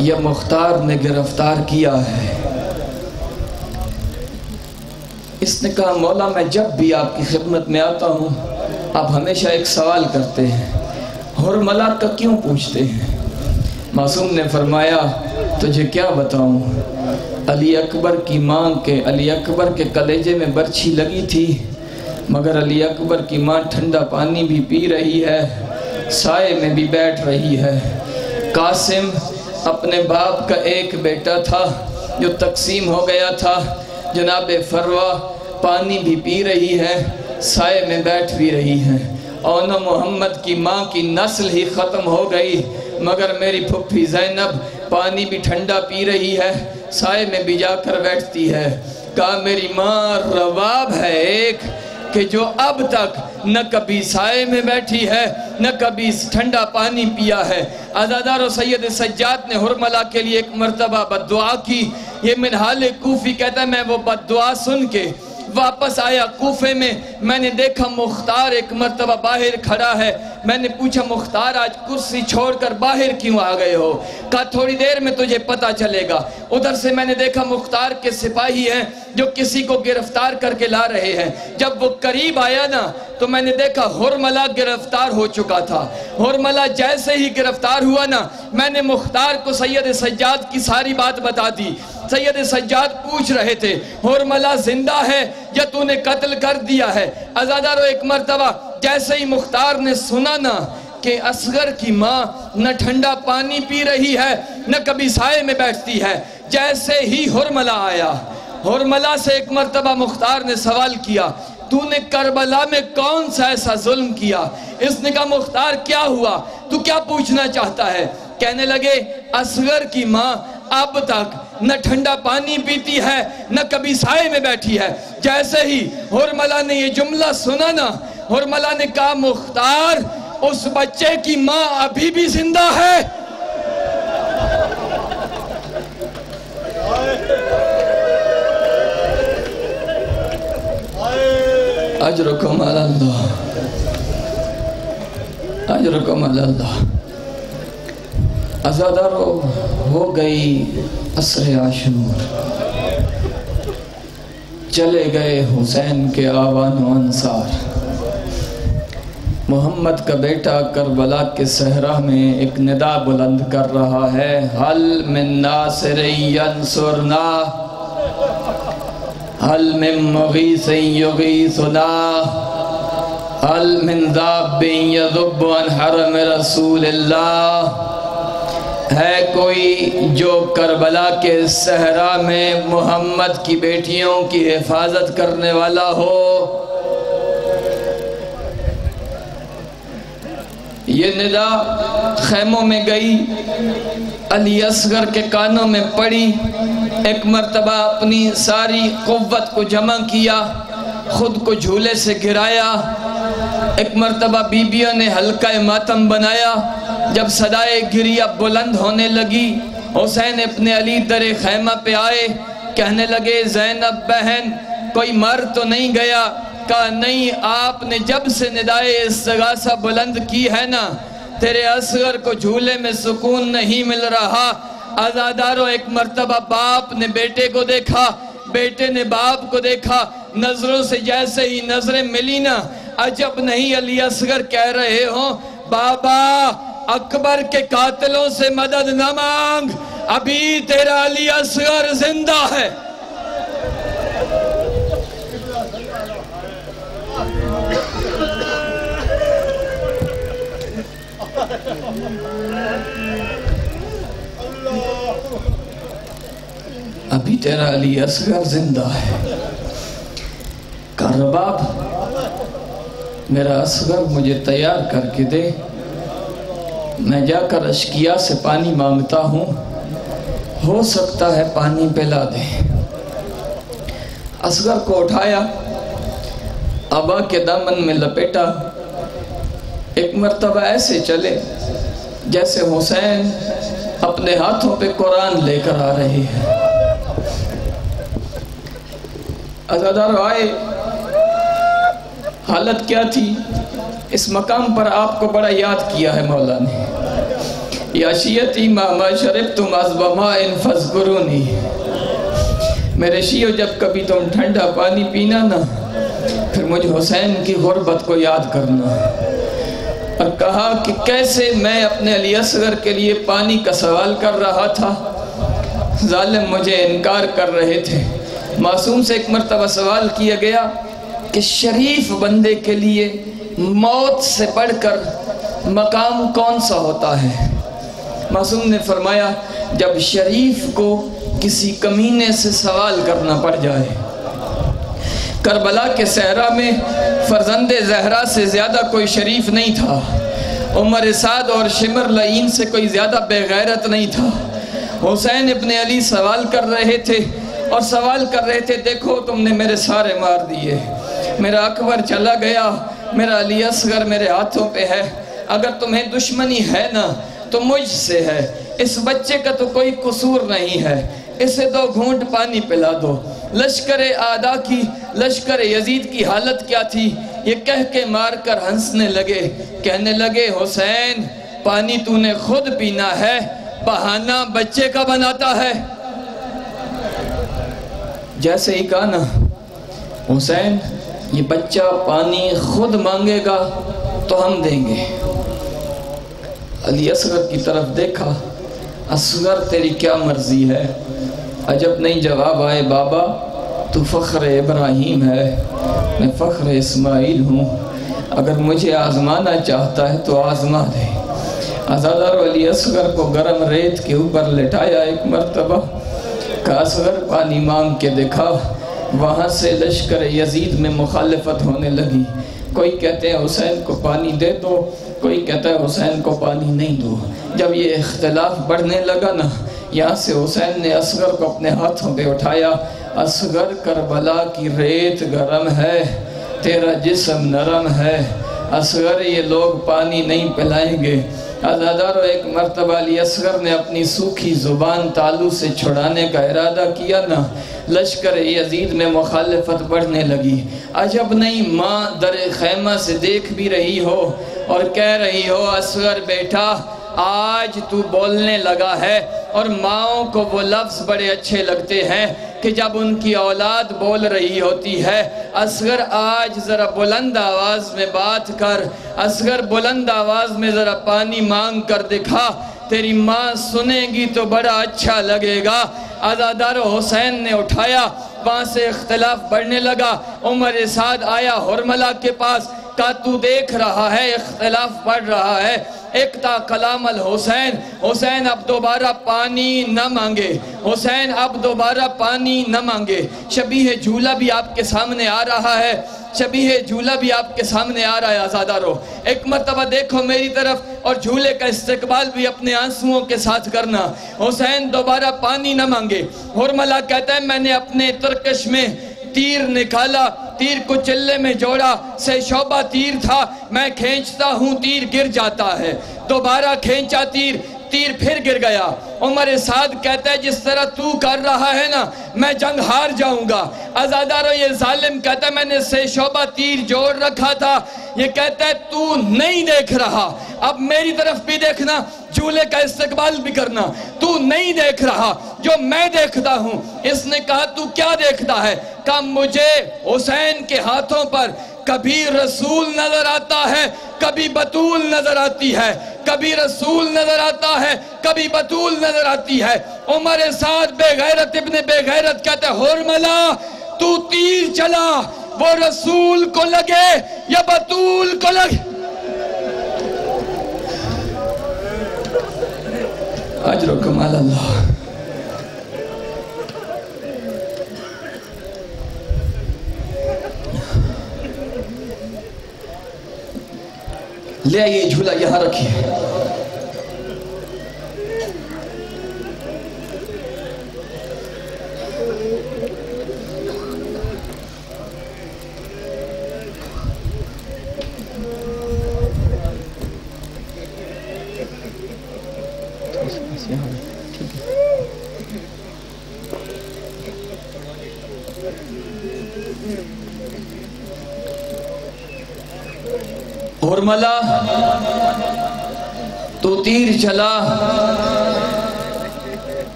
یا مختار نے گرفتار کیا ہے؟ اس نے کہا مولا میں جب بھی آپ کی خدمت میں آتا ہوں آپ ہمیشہ ایک سوال کرتے ہیں، حرملہ کا کیوں پوچھتے ہیں؟ معصوم نے فرمایا تجھے کیا بتاؤں، علی اکبر کی ماں کے، علی اکبر کے کلیجے میں برچھی لگی تھی مگر علی اکبر کی ماں ٹھنڈا پانی بھی پی رہی ہے، سائے میں بھی بیٹھ رہی ہے۔ قاسم اپنے باپ کا ایک بیٹا تھا جو تقسیم ہو گیا تھا، جناب فروہ پانی بھی پی رہی ہے، سائے میں بیٹھ بھی رہی ہے۔ اونا محمد کی ماں کی نسل ہی ختم ہو گئی مگر میری پھپھی زینب پانی بھی ٹھنڈا پی رہی ہے، سائے میں بھی جا کر بیٹھتی ہے۔ کہا میری ماں رواب ہے ایک، کہ جو اب تک نہ کبھی سائے میں بیٹھی ہے نہ کبھی ٹھنڈا پانی پیا ہے۔ عزادارو سید سجاد نے حرملہ کے لیے ایک مرتبہ بددعا کی۔ یہ منہال کوفی کہتا ہے میں وہ بددعا سن کے واپس آیا کوفے میں نے دیکھا مختار ایک مرتبہ باہر کھڑا ہے۔ میں نے پوچھا مختار آج کرسی چھوڑ کر باہر کیوں آ گئے ہو؟ کہا تھوڑی دیر میں تجھے پتہ چلے گا۔ ادھر سے میں نے دیکھا مختار کے سپاہی ہیں جو کسی کو گرفتار کر کے لا رہے ہیں۔ جب وہ قریب آیا نا تو میں نے دیکھا حرملہ گرفتار ہو چکا تھا۔ حرملہ جیسے ہی گرفتار ہوا نا میں نے مختار کو سید سجاد کی ساری بات بتا دی۔ سید سجاد پوچھ رہے تھے حرملہ زندہ ہے یا تو نے قتل کر دیا ہے؟ عزادارو ایک مرتبہ جیسے ہی مختار نے سنا نا کہ اصغر کی ماں نہ ٹھنڈا پانی پی رہی ہے نہ کبھی سائے میں بیٹھتی ہے، جیسے ہی حرملہ آیا، حرملہ سے ایک مرتبہ مختار نے سوال کیا تو نے کربلا میں کون سا ایسا ظلم کیا؟ اس نے کہا مختار کیا ہوا؟ تو کیا پوچھنا چاہتا ہے؟ کہنے لگے اصغر کی ماں اب تک نہ ٹھنڈا پانی پیتی ہے نہ کبھی سائے میں بیٹھی ہے۔ جیسے ہی حرملہ نے یہ جملہ سنا نا حرملہ نے کہا مختار اس بچے کی ماں ابھی بھی زندہ ہے۔ اجرکم علی اللہ، اجرکم علی اللہ۔ عزادارو ہو گئی عصر عاشور، چلے گئے حسین کے آوان و انصار۔ محمد کا بیٹا کربلا کے صحرا میں ایک ندا بلند کر رہا ہے، حل من ناصر ینصرنا، حل من مغیث یغیثنا، حل من ذاب یذب عن حرم رسول اللہ۔ ہے کوئی جو کربلا کے صحرا میں محمد کی بیٹیوں کی حفاظت کرنے والا ہو؟ یہ ندا خیموں میں گئی، علی اصغر کے کانوں میں پڑی، ایک مرتبہ اپنی ساری قوت کو جمع کیا، خود کو جھولے سے گرایا، ایک مرتبہ بیبیوں نے حلقہ ماتم بنایا۔ جب صدائے گریہ بلند ہونے لگی حسین اپنے علی در خیمہ پہ آئے، کہنے لگے زینب بہن کوئی مر تو نہیں گیا؟ کہا نہیں، آپ نے جب سے ندائے استغاثہ بلند کی ہے نا تیرے اصغر کو جھولے میں سکون نہیں مل رہا۔ عزادارو ایک مرتبہ باپ نے بیٹے کو دیکھا، بیٹے نے باپ کو دیکھا، نظروں سے جیسے ہی نظریں ملی نا عجب نہیں علی اصغر کہہ رہے ہوں بابا اکبر کے قاتلوں سے مدد نہ مانگ، ابھی تیرا علی اصغر زندہ ہے۔ ابھی تیرا علی اصغر زندہ ہے۔ کہا رباب میرا اصغر مجھے تیار کر کے دے، میں جا کر اشکیا سے پانی مانگتا ہوں، ہو سکتا ہے پانی پلا دے۔ اصغر کو اٹھایا، ابا کے دامن میں لپیٹا، ایک مرتبہ ایسے چلے جیسے حسین اپنے ہاتھوں پہ قرآن لے کر آ رہی ہے۔ عزادار آئے، حالت کیا تھی؟ اس مقام پر آپ کو بڑا یاد کیا ہے مولا نے، یا شیعتی ما شربتم از بماء فاذکرونی، میرے شیعو جب کبھی تم ٹھنڈا پانی پینا نا پھر مجھ حسین کی غربت کو یاد کرنا۔ اور کہا کہ کیسے میں اپنے علی اصغر کے لیے پانی کا سوال کر رہا تھا، ظالم مجھے انکار کر رہے تھے۔ معصوم سے ایک مرتبہ سوال کیا گیا کہ شریف بندے کے لیے موت سے بڑھ کر مقام کون سا ہوتا ہے؟ معصوم نے فرمایا جب شریف کو کسی کمینے سے سوال کرنا پڑ جائے۔ کربلا کے صحرا میں فرزند زہرا سے زیادہ کوئی شریف نہیں تھا، عمر سعد اور شمر لعین سے کوئی زیادہ بے غیرت نہیں تھا۔ حسین ابن علی سوال کر رہے تھے اور سوال کر رہے تھے دیکھو تم نے میرے سارے مار دیے، میرا اکبر چلا گیا، میرا علی اصغر میرے ہاتھوں پہ ہے۔ اگر تمہیں دشمنی ہے نا تو مجھ سے ہے، اس بچے کا تو کوئی قصور نہیں ہے، اسے 2 گھونٹ پانی پلا دو۔ لشکر اعداء کی، لشکر یزید کی حالت کیا تھی؟ یہ کہہ کے مار کر ہنسنے لگے، کہنے لگے حسین پانی تو نے خود پینا ہے، بہانہ بچے کا بناتا ہے۔ جیسے ہی کہا نا حسین یہ بچہ پانی خود مانگے گا تو ہم دیں گے۔ علی اصغر کی طرف دیکھا، اصغر تیری کیا مرضی ہے؟ عجب نہیں جواب آئے، بابا تو فخر ابراہیم ہے، میں فخر اسماعیل ہوں، اگر مجھے آزمانا چاہتا ہے تو آزما دے۔ عزادار علی اصغر کو گرم ریت کے اوپر لٹایا ایک مرتبہ، کہ اصغر پانی مانگ کے دکھا۔ وہاں سے لشکر یزید میں مخالفت ہونے لگی، کوئی کہتے ہیں حسین کو پانی دے دو، کوئی کہتا ہے حسین کو پانی نہیں دو۔ جب یہ اختلاف بڑھنے لگا نا، یہاں سے حسین نے اصغر کو اپنے ہاتھوں پہ اٹھایا، اصغر کربلا کی ریت گرم ہے، تیرا جسم نرم ہے، اصغر یہ لوگ پانی نہیں پلائیں گے۔ عزادارو ایک مرتبہ علی اصغر نے اپنی سوکھی زبان تالو سے چھڑانے کا ارادہ کیا نا، لشکر یزید میں مخالفت بڑھنے لگی۔ عجب نہیں ماں در خیمہ سے دیکھ بھی رہی ہو اور کہہ رہی ہو اصغر بیٹا آج تو بولنے لگا ہے، اور ماؤں کو وہ لفظ بڑے اچھے لگتے ہیں کہ جب ان کی اولاد بول رہی ہوتی ہے، اصغر آج ذرا بلند آواز میں بات کر، اصغر بلند آواز میں ذرا پانی مانگ کر دکھا، تیری ماں سنے گی تو بڑا اچھا لگے گا۔ عزادار حسین نے اٹھایا، وہاں سے اختلاف بڑھنے لگا۔ عمر سعد آیا حرملہ کے پاس، کہا تو دیکھ رہا ہے اختلاف بڑھ رہا ہے، اقتا کلام الحسین، حسین اب دوبارہ پانی نہ مانگے، حسین اب دوبارہ پانی نہ مانگے۔ شبیہ جھولا بھی آپ کے سامنے آ رہا ہے، شبیہ جھولا بھی آپ کے سامنے آ رہا ہے۔ عزادارو ایک مرتبہ دیکھو میری طرف اور جھولے کا استقبال بھی اپنے آنسوؤں کے ساتھ کرنا۔ حسین دوبارہ پانی نہ مانگے۔ حرملہ کہتا ہے میں نے اپنے ترکش میں تیر نکالا، تیر کو چلے میں جوڑا، سے شعبہ تیر تھا، میں کھینچتا ہوں تیر گر جاتا ہے، دوبارہ کھینچا تیر پھر گر گیا۔ عمر سعد کہتا ہے جس طرح تو کر رہا ہے نا میں جنگ ہار جاؤں گا۔ عزادارو یہ ظالم کہتا ہے میں نے سے شعبہ تیر جوڑ رکھا تھا، یہ کہتا ہے تو نہیں دیکھ رہا، اب میری طرف بھی دیکھنا، جھولے کا استقبال بھی کرنا، تو نہیں دیکھ رہا جو میں دیکھتا ہوں۔ اس نے کہا تو کیا دیکھتا ہے؟ کہا مجھے حسین کے ہاتھوں پر کبھی رسول نظر آتا ہے، کبھی بطول نظر آتی ہے، کبھی رسول نظر آتا ہے، کبھی بطول نظر آتی ہے۔ عمر سعد بے غیرت ابن بے غیرت کہتے ہیں حرملہ تو تیر چلا، وہ رسول کو لگے یا بطول کو لگے۔ اجر و کمال اللہ۔ لے آئیے جھولا یہاں رکھیے۔ حرملہ تو تیر چلا،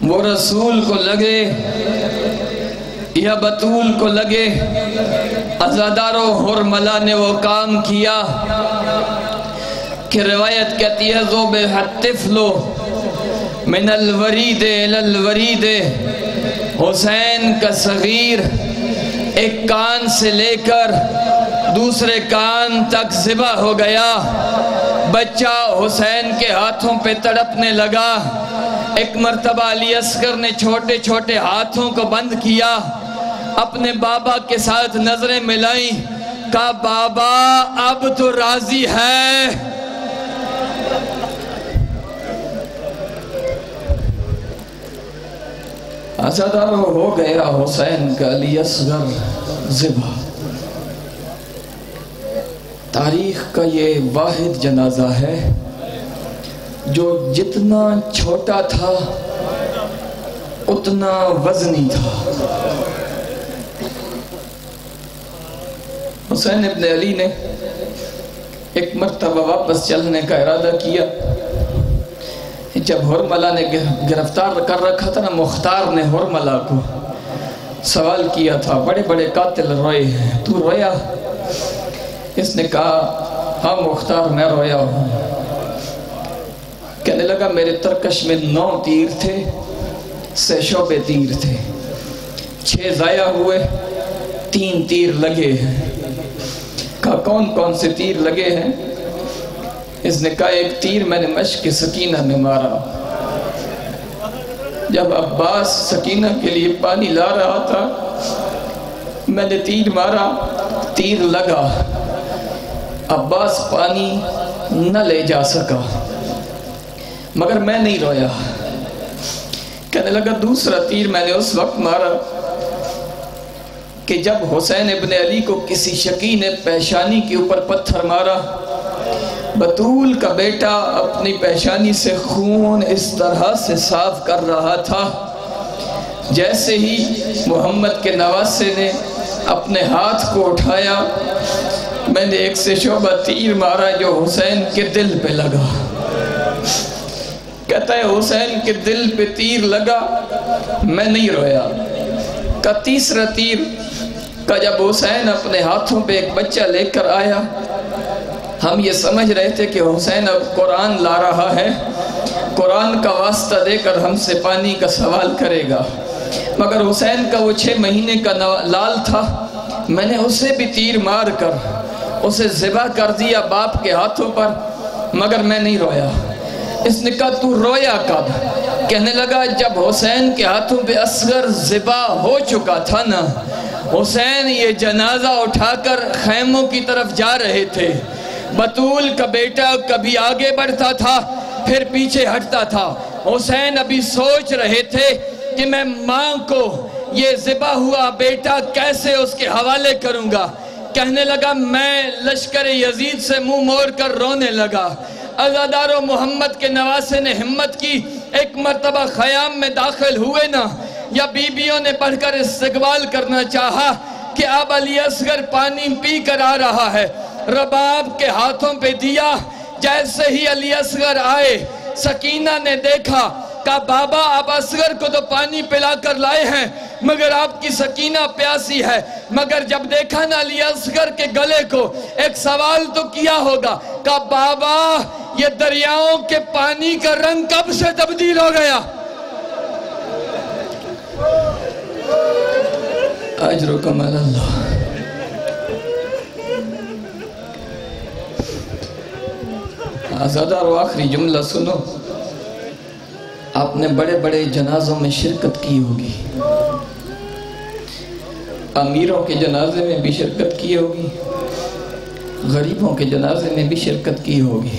وہ رسول کو لگے یا بطول کو لگے۔ عزادارو حرملہ نے وہ کام کیا کہ روایت کہتی ہے ذوب الطفل من الورید الی الورید، حسین کا صغیر ایک کان سے لے کر دوسرے کان تک ذبح ہو گیا، بچہ حسین کے ہاتھوں پہ تڑپنے لگا۔ ایک مرتبہ علی اصغر نے چھوٹے چھوٹے ہاتھوں کو بند کیا، اپنے بابا کے ساتھ نظریں ملائیں، کہا بابا اب تو راضی ہے۔ عزادارو ہو گیا حسین کا علی اصغر ذبح۔ تاریخ کا یہ واحد جنازہ ہے جو جتنا چھوٹا تھا اتنا وزنی تھا۔ حسین ابن علی نے ایک مرتبہ واپس چلنے کا ارادہ کیا۔ جب حرملہ نے گرفتار کر رکھا تھا نا، مختار نے حرملہ کو سوال کیا تھا، بڑے بڑے قاتل روئے ہیں، تو رویا؟ اس نے کہا ہاں مختار میں رویا ہوں۔ کہنے لگا میرے ترکش میں 9 تیر تھے، 6 شعبے تیر تھے، 6 ضائع ہوئے، 3 تیر لگے ہیں۔ کہا کون کون سے تیر لگے ہیں؟ اس نے کہا ایک تیر میں نے مشق سکینہ میں مارا، جب عباس سکینہ کے لیے پانی لا رہا تھا میں نے تیر مارا، تیر لگا، عباس پانی نہ لے جا سکا، مگر میں نہیں رویا۔ کہنے لگا دوسرا تیر میں نے اس وقت مارا کہ جب حسین ابن علی کو کسی شقی نے پیشانی کے اوپر پتھر مارا، بطول کا بیٹا اپنی پیشانی سے خون اس طرح سے صاف کر رہا تھا، جیسے ہی محمد کے نواسے نے اپنے ہاتھ کو اٹھایا میں نے ایک سے شعبہ تیر مارا جو حسین کے دل پہ لگا۔ کہتا ہے حسین کے دل پہ تیر لگا، میں نہیں رویا۔ کا تیسرا تیر کا جب حسین اپنے ہاتھوں پہ ایک بچہ لے کر آیا، ہم یہ سمجھ رہے تھے کہ حسین اب قرآن لا رہا ہے، قرآن کا واسطہ دے کر ہم سے پانی کا سوال کرے گا، مگر حسین کا وہ 6 مہینے کا لال تھا، میں نے اسے بھی تیر مار کر اسے ذبح کر دیا باپ کے ہاتھوں پر، مگر میں نہیں رویا۔ اس نے کہا تو رویا کب؟ کہنے لگا جب حسین کے ہاتھوں پہ اصغر ذبح ہو چکا تھا نا، حسین یہ جنازہ اٹھا کر خیموں کی طرف جا رہے تھے، بطول کا بیٹا کبھی آگے بڑھتا تھا پھر پیچھے ہٹتا تھا، حسین ابھی سوچ رہے تھے کہ میں ماں کو یہ ذبح ہوا بیٹا کیسے اس کے حوالے کروں گا۔ کہنے لگا میں لشکر یزید سے منہ موڑ کر رونے لگا۔ عزادارو محمد کے نواسے نے ہمت کی، ایک مرتبہ خیام میں داخل ہوئے نا، یا بیویوں نے پڑھ کر استقبال کرنا چاہا کہ اب علی اصغر پانی پی کر آ رہا ہے، رباب کے ہاتھوں پہ دیا، جیسے ہی علی اصغر آئے سکینہ نے دیکھا، کہا بابا آپ اصغر کو تو پانی پلا کر لائے ہیں مگر آپ کی سکینہ پیاسی ہے، مگر جب دیکھا نا علی اصغر کے گلے کو، ایک سوال تو کیا ہوگا، کہا بابا یہ دریاؤں کے پانی کا رنگ کب سے تبدیل ہو گیا؟ اجرکم اللہ۔ آزادہ اور آخری جملہ سنو، آپ نے بڑے بڑے جنازوں میں شرکت کی ہوگی، امیروں کے جنازے میں بھی شرکت کی ہوگی، غریبوں کے جنازے میں بھی شرکت کی ہوگی۔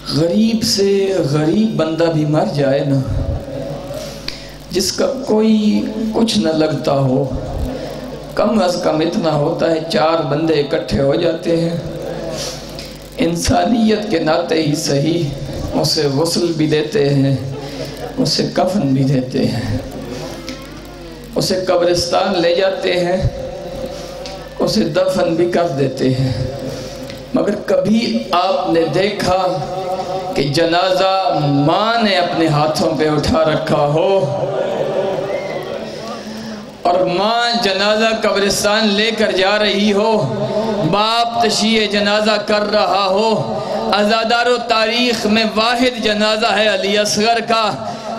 غریب سے غریب بندہ بھی مر جائے نا، جس کا کوئی کچھ نہ لگتا ہو، کم از کم اتنا ہوتا ہے 4 بندے اکٹھے ہو جاتے ہیں، انسانیت کے ناطے ہی صحیح اسے غسل بھی دیتے ہیں، اسے کفن بھی دیتے ہیں، اسے قبرستان لے جاتے ہیں، اسے دفن بھی کر دیتے ہیں، مگر کبھی آپ نے دیکھا کہ جنازہ ماں نے اپنے ہاتھوں پہ اٹھا رکھا ہو اور ماں جنازہ قبرستان لے کر جا رہی ہو، باپ تشیع جنازہ کر رہا ہو؟ عزادارو تاریخ میں واحد جنازہ ہے علی اصغر کا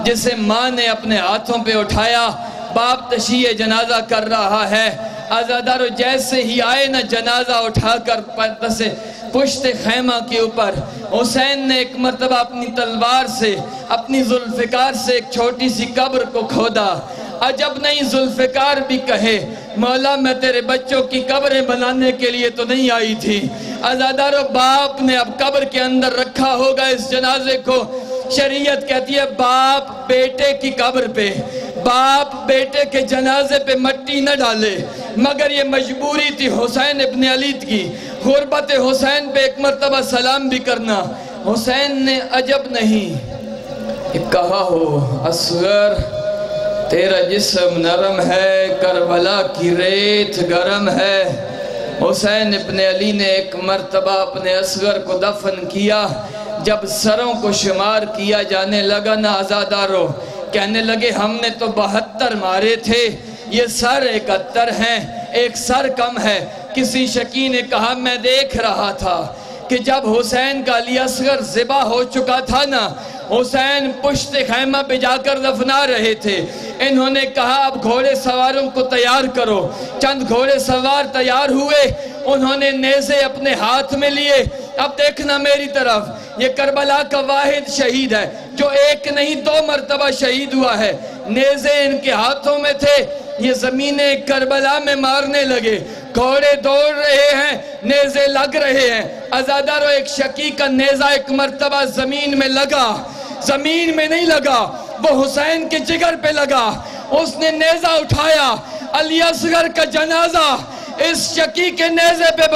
جسے ماں نے اپنے ہاتھوں پہ اٹھایا، باپ تشیع جنازہ کر رہا ہے۔ عزادارو جیسے ہی آئے نا جنازہ اٹھا کر پشت خیمہ کے اوپر، حسین نے ایک مرتبہ اپنی تلوار سے اپنی ذوالفقار سے ایک چھوٹی سی قبر کو کھودا۔ عجب نہیں ذوالفقار بھی کہے مولا میں تیرے بچوں کی قبریں بنانے کے لیے تو نہیں آئی تھی۔ عزادارو باپ نے اب قبر کے اندر رکھا ہوگا اس جنازے کو، شریعت کہتی ہے باپ بیٹے کی قبر پہ، باپ بیٹے کے جنازے پہ مٹی نہ ڈالے، مگر یہ مجبوری تھی حسین ابن علی کی، غربت حسین پہ ایک مرتبہ سلام بھی کرنا۔ حسین نے عجب نہیں کہا ہو اصغر تیرا جسم نرم ہے، کربلا کی ریت گرم ہے۔ حسین ابن علی نے ایک مرتبہ اپنے اصغر کو دفن کیا۔ جب سروں کو شمار کیا جانے لگا نا عزادارو، کہنے لگے ہم نے تو 72 مارے تھے، یہ سر 71 ہیں، ایک سر کم ہے۔ کسی شکی نے کہا میں دیکھ رہا تھا کہ جب حسین کا علی اصغر ذبح ہو چکا تھا نا، حسین پشت خیمہ پہ جا کر دفنا رہے تھے۔ انہوں نے کہا اب گھوڑے سواروں کو تیار کرو۔ چند گھوڑے سوار تیار ہوئے، انہوں نے نیزے اپنے ہاتھ میں لیے۔ اب دیکھنا میری طرف، یہ کربلا کا واحد شہید ہے جو ایک نہیں 2 مرتبہ شہید ہوا ہے۔ نیزے ان کے ہاتھوں میں تھے، یہ زمین کربلا میں مارنے لگے۔ گھوڑے دوڑ رہے ہیں، نیزے لگ رہے ہیں۔ عزادارو ایک شکی کا نیزہ ایک مرتبہ زمین میں لگا، زمین میں نہیں لگا، وہ حسین کے جگر پہ لگا۔ اس نے نیزہ اٹھایا، علی اصغر کا جنازہ اس شکی کے نیزے پہ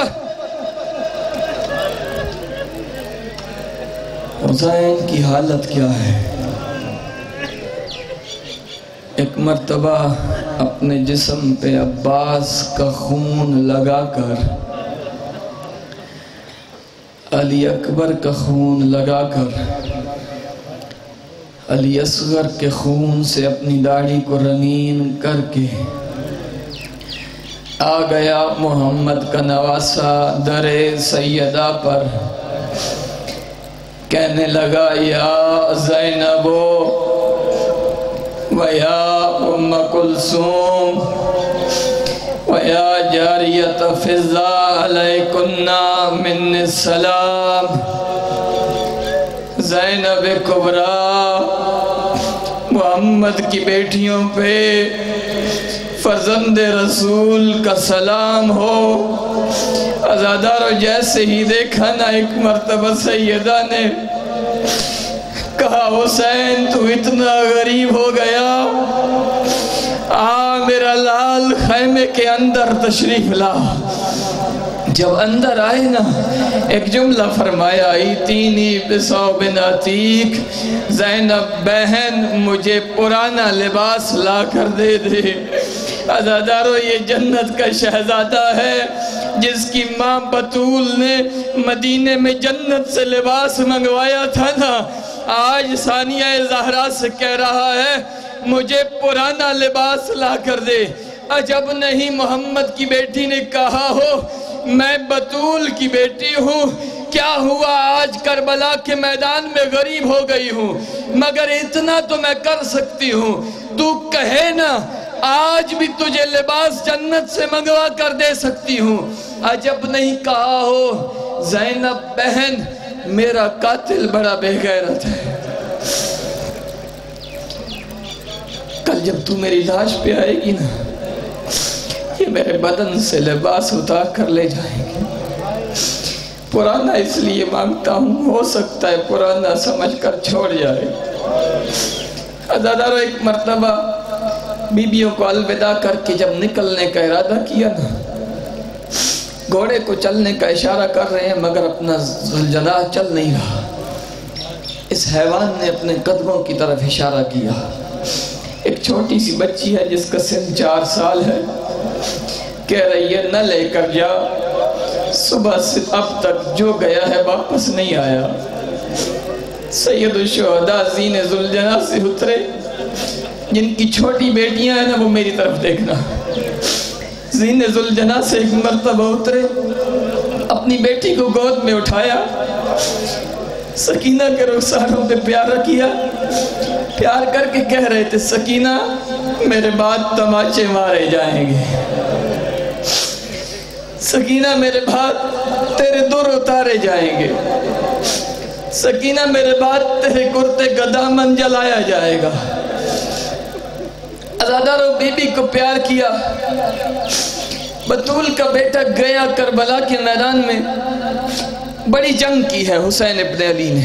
حسین کی حالت کیا ہے؟ ایک مرتبہ اپنے جسم پہ عباس کا خون لگا کر، علی اکبر کا خون لگا کر، علی اصغر کے خون سے اپنی داڑھی کو رنگین کر کے آ گیا محمد کا نواسہ در سیدہ پر، کہنے لگا یا زینب ویا ام کلثوم ویا جاریت فضا علیکنا من السلام۔ زینب کبریٰ محمد کی بیٹیوں پہ فرزند رسول کا سلام ہو۔ عزادارو جیسے ہی دیکھا نا ایک مرتبہ سیدہ نے کہا حسین تو اتنا غریب ہو گیا، میرا لال خیمے کے اندر تشریف لا۔ جب اندر آئے نا ایک جملہ فرمایا ایتینی بثوب عتیق، زینب بہن مجھے پرانا لباس لا کر دے دے۔ عزادارو یہ جنت کا شہزادہ ہے جس کی ماں بطول نے مدینے میں جنت سے لباس منگوایا تھا نا، آج ثانیہ زہرا سے کہہ رہا ہے مجھے پرانا لباس لا کر دے۔ عجب نہیں محمد کی بیٹی نے کہا ہو میں بطول کی بیٹی ہوں، کیا ہوا آج کربلا کے میدان میں غریب ہو گئی ہوں، مگر اتنا تو میں کر سکتی ہوں، تو کہے نا آج بھی تجھے لباس جنت سے منگوا کر دے سکتی ہوں۔ عجب نہیں کہا ہو زینب بہن میرا قاتل بڑا بے غیرت ہے، کل جب تو میری لاش پہ آئے گی نا یہ میرے بدن سے لباس اتار کر لے جائیں گے۔ پرانا اس لیے مانگتا ہوں، ہو سکتا ہے پرانا سمجھ کر چھوڑ جائے۔ عزادارو ایک مرتبہ بیبیوں کو الوداع کر کے جب نکلنے کا ارادہ کیا نا، گھوڑے کو چلنے کا اشارہ کر رہے ہیں مگر اپنا ذوالجلال چل نہیں رہا۔ اس حیوان نے اپنے قدموں کی طرف اشارہ کیا۔ ایک چھوٹی سی بچی ہے جس کا سن 4 سال ہے، کہہ رہی ہے نہ لے کر جا، صبح سے اب تک جو گیا ہے واپس نہیں آیا۔ سید الشہداء زین ذوالجلال سے اترے، جن کی چھوٹی بیٹیاں ہیں نا وہ میری طرف دیکھنا، زین ذوالجلال سے ایک مرتبہ اترے، اپنی بیٹی کو گود میں اٹھایا، سکینہ کے رخساروں پہ پیار کیا، پیار کر کے کہہ رہے تھے سکینہ میرے بعد تماچے مارے جائیں گے، سکینہ میرے بعد تیرے دور اتارے جائیں گے، سکینہ میرے بعد تیرے کرتے گدامن جلایا جائے گا۔ عزادارو بی بی کو پیار کیا۔ بطول کا بیٹا گیا کربلا کے میدان میں، بڑی جنگ کی ہے حسین ابن علی نے،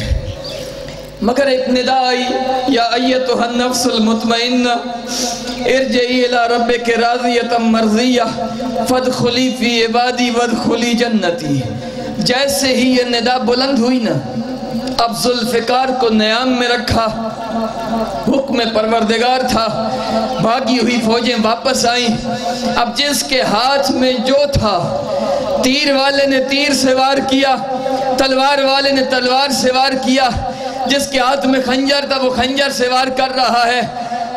مگر ایک ندا آئی یا ایتھا النفس المطمئنہ ارجعی الی ربک راضیۃ مرضیہ فادخلی فی عبادی وادخلی جنتی۔ جیسے ہی یہ ندا بلند ہوئی نا، اب ذوالفقار کو نیام میں رکھا، حکم پروردگار تھا، بھاگی ہوئی فوجیں واپس آئیں۔ اب جس کے ہاتھ میں جو تھا، تیر والے نے تیر سے وار کیا، تلوار والے نے تلوار سے وار کیا، جس کے ہاتھ میں خنجر تھا وہ خنجر سے وار کر رہا ہے۔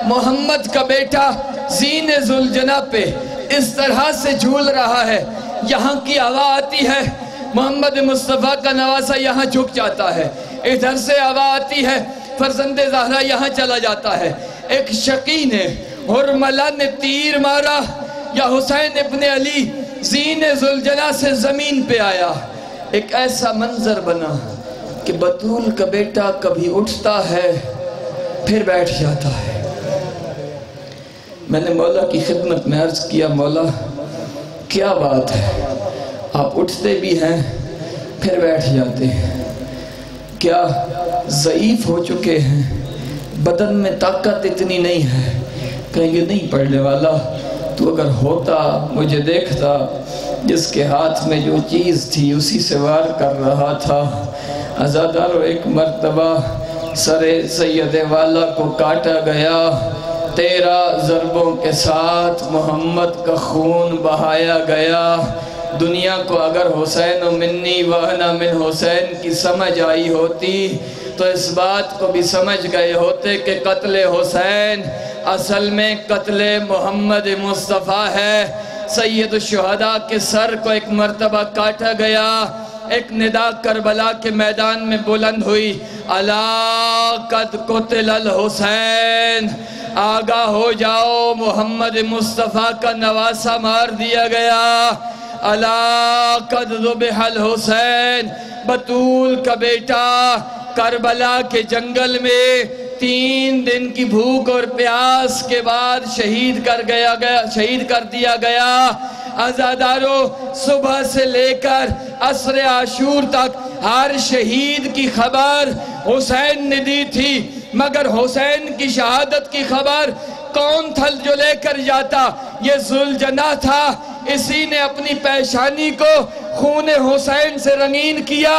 محمد کا بیٹا زین ذوالجناح پہ اس طرح سے جھول رہا ہے، یہاں کی ہوا آتی ہے، محمد مصطفیٰ کا نواسہ یہاں جھک جاتا ہے، ادھر سے ہوا آتی ہے، فرزند زہرا یہاں چلا جاتا ہے۔ ایک شقی نے حرملہ نے تیر مارا، یا حسین ابن علی زین ذوالجناح سے زمین پہ آیا۔ ایک ایسا منظر بنا کہ بطول کا بیٹا کبھی اٹھتا ہے پھر بیٹھ جاتا ہے۔ میں نے مولا کی خدمت میں عرض کیا، مولا کیا بات ہے، آپ اٹھتے بھی ہیں پھر بیٹھ جاتے ہیں، کیا ضعیف ہو چکے ہیں، بدن میں طاقت اتنی نہیں ہے؟ کہیں گے نہیں پڑھنے والا، تو اگر ہوتا مجھے دیکھتا، جس کے ہاتھ میں جو چیز تھی اسی سے وار کر رہا تھا۔ عزادارو ایک مرتبہ سر سید والا کو کاٹا گیا، 13 ضربوں کے ساتھ محمد کا خون بہایا گیا۔ دنیا کو اگر حسین منی وانا من حسین کی سمجھ آئی ہوتی تو اس بات کو بھی سمجھ گئے ہوتے کہ قتل حسین اصل میں قتل محمد مصطفیٰ ہے۔ سید الشہداء کے سر کو ایک مرتبہ کاٹا گیا، ایک ندا کربلا کے میدان میں بلند ہوئی، الا قد قتل الحسین، آگاہ ہو جاؤ محمد مصطفیٰ کا نواسہ مار دیا گیا، الا قد ذبح الحسین، بطول کا بیٹا کربلا کے جنگل میں 3 دن کی بھوک اور پیاس کے بعد شہید کر دیا گیا۔ عزادارو صبح سے لے کر عصر عاشور تک ہر شہید کی خبر حسین نے دی تھی، مگر حسین کی شہادت کی خبر کون تھا جو لے کر جاتا؟ یہ ذوالجناح تھا۔ اسی نے اپنی پیشانی کو خون حسین سے رنگین کیا،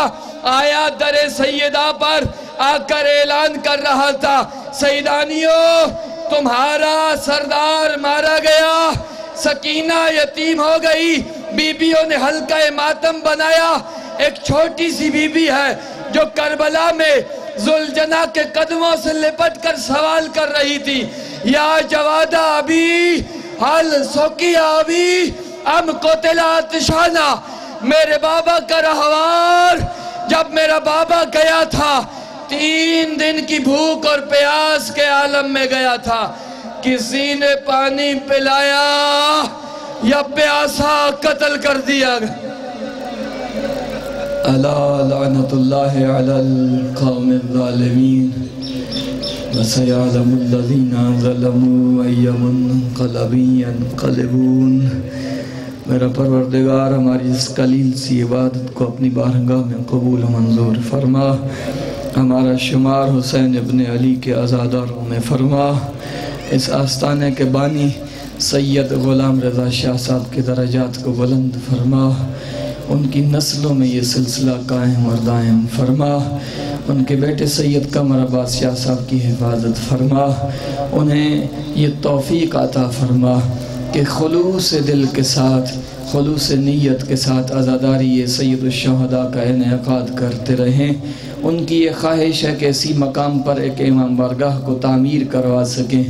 آیا در سیدہ پر آ کر اعلان کر رہا تھا، سیدانیوں تمہارا سردار مارا گیا، سکینہ یتیم ہو گئی، بیویوں نے حلقہ ماتم بنایا۔ ایک چھوٹی سی بی بی ہے جو کربلا میں ذوالجناح کے قدموں سے لپٹ کر سوال کر رہی تھی، یا جوادہ ابی حل سوکیا ابی ام قتل آتشانہ، میرے بابا کا رہوار جب میرا بابا گیا تھا 3 دن کی بھوک اور پیاس کے عالم میں گیا تھا، کسی نے پانی پلایا یا پیاسا قتل کر دیا گیا؟ الا لعنت اللہ علی القوم الظالمین وسیعلم الذین ظلموا ای منقلب ینقلبون۔ میرا پروردگار ہماری اس قلیل سی عبادت کو اپنی بارگاہ میں قبول و منظور فرما، ہمارا شمار حسین ابن علی کے عزاداروں میں فرما، اس آستانے کے بانی سید غلام رضا شاہ صاحب کے درجات کو بلند فرما، ان کی نسلوں میں یہ سلسلہ قائم اور دائم فرما، ان کے بیٹے سید قمر عباس شاہ صاحب کی حفاظت فرما، انہیں یہ توفیق عطا فرما کہ خلوص دل کے ساتھ، خلوص نیت کے ساتھ عزاداری سید الشہداء کا انعقاد کرتے رہیں۔ ان کی یہ خواہش ہے کہ اسی مقام پر ایک امام بارگاہ کو تعمیر کروا سکیں۔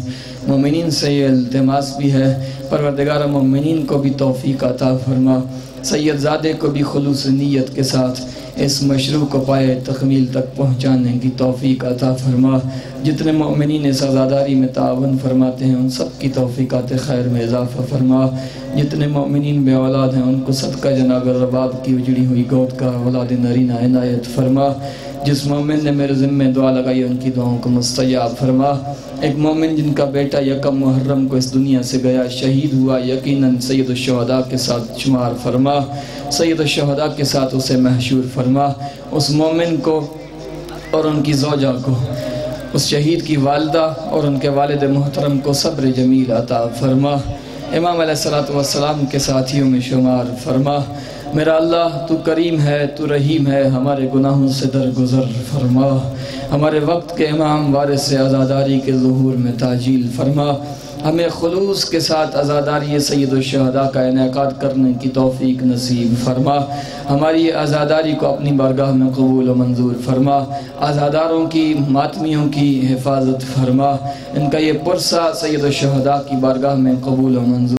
مومنین سے یہ التماس بھی ہے، پروردگار مومنین کو بھی توفیق عطا فرما، سید زادے کو بھی خلوص نیت کے ساتھ اس مشروع کو پائے تکمیل تک پہنچانے کی توفیق عطا فرما۔ جتنے مومنین اس عزاداری میں تعاون فرماتے ہیں ان سب کی توفیقات خیر میں اضافہ فرما، جتنے مومنین بے اولاد ہیں ان کو صدقہ جناب الرباب کی اجڑی ہوئی گود کا اولاد نرینہ عنایت فرما، جس مومن نے میرے ذمہ دعا لگائی ان کی دعاؤں کو مستجاب فرما۔ ایک مومن جن کا بیٹا یکم محرم کو اس دنیا سے گیا، شہید ہوا، یقیناً سید الشہداء کے ساتھ شمار فرما، سید الشہداء کے ساتھ اسے محشور فرما، اس مومن کو اور ان کی زوجہ کو اس شہید کی والدہ اور ان کے والد محترم کو صبر جمیل عطا فرما، امام علیہ السلام کے ساتھیوں میں شمار فرما۔ میرا اللہ تو کریم ہے، تو رحیم ہے، ہمارے گناہوں سے درگزر فرما، ہمارے وقت کے امام وارث عزاداری کے ظہور میں تعجیل فرما، ہمیں خلوص کے ساتھ عزاداری سید الشہداء کا انعقاد کرنے کی توفیق نصیب فرما، ہماری عزاداری کو اپنی بارگاہ میں قبول و منظور فرما، عزاداروں کی ماتمیوں کی حفاظت فرما، ان کا یہ پرسہ سید الشہداء کی بارگاہ میں قبول و منظور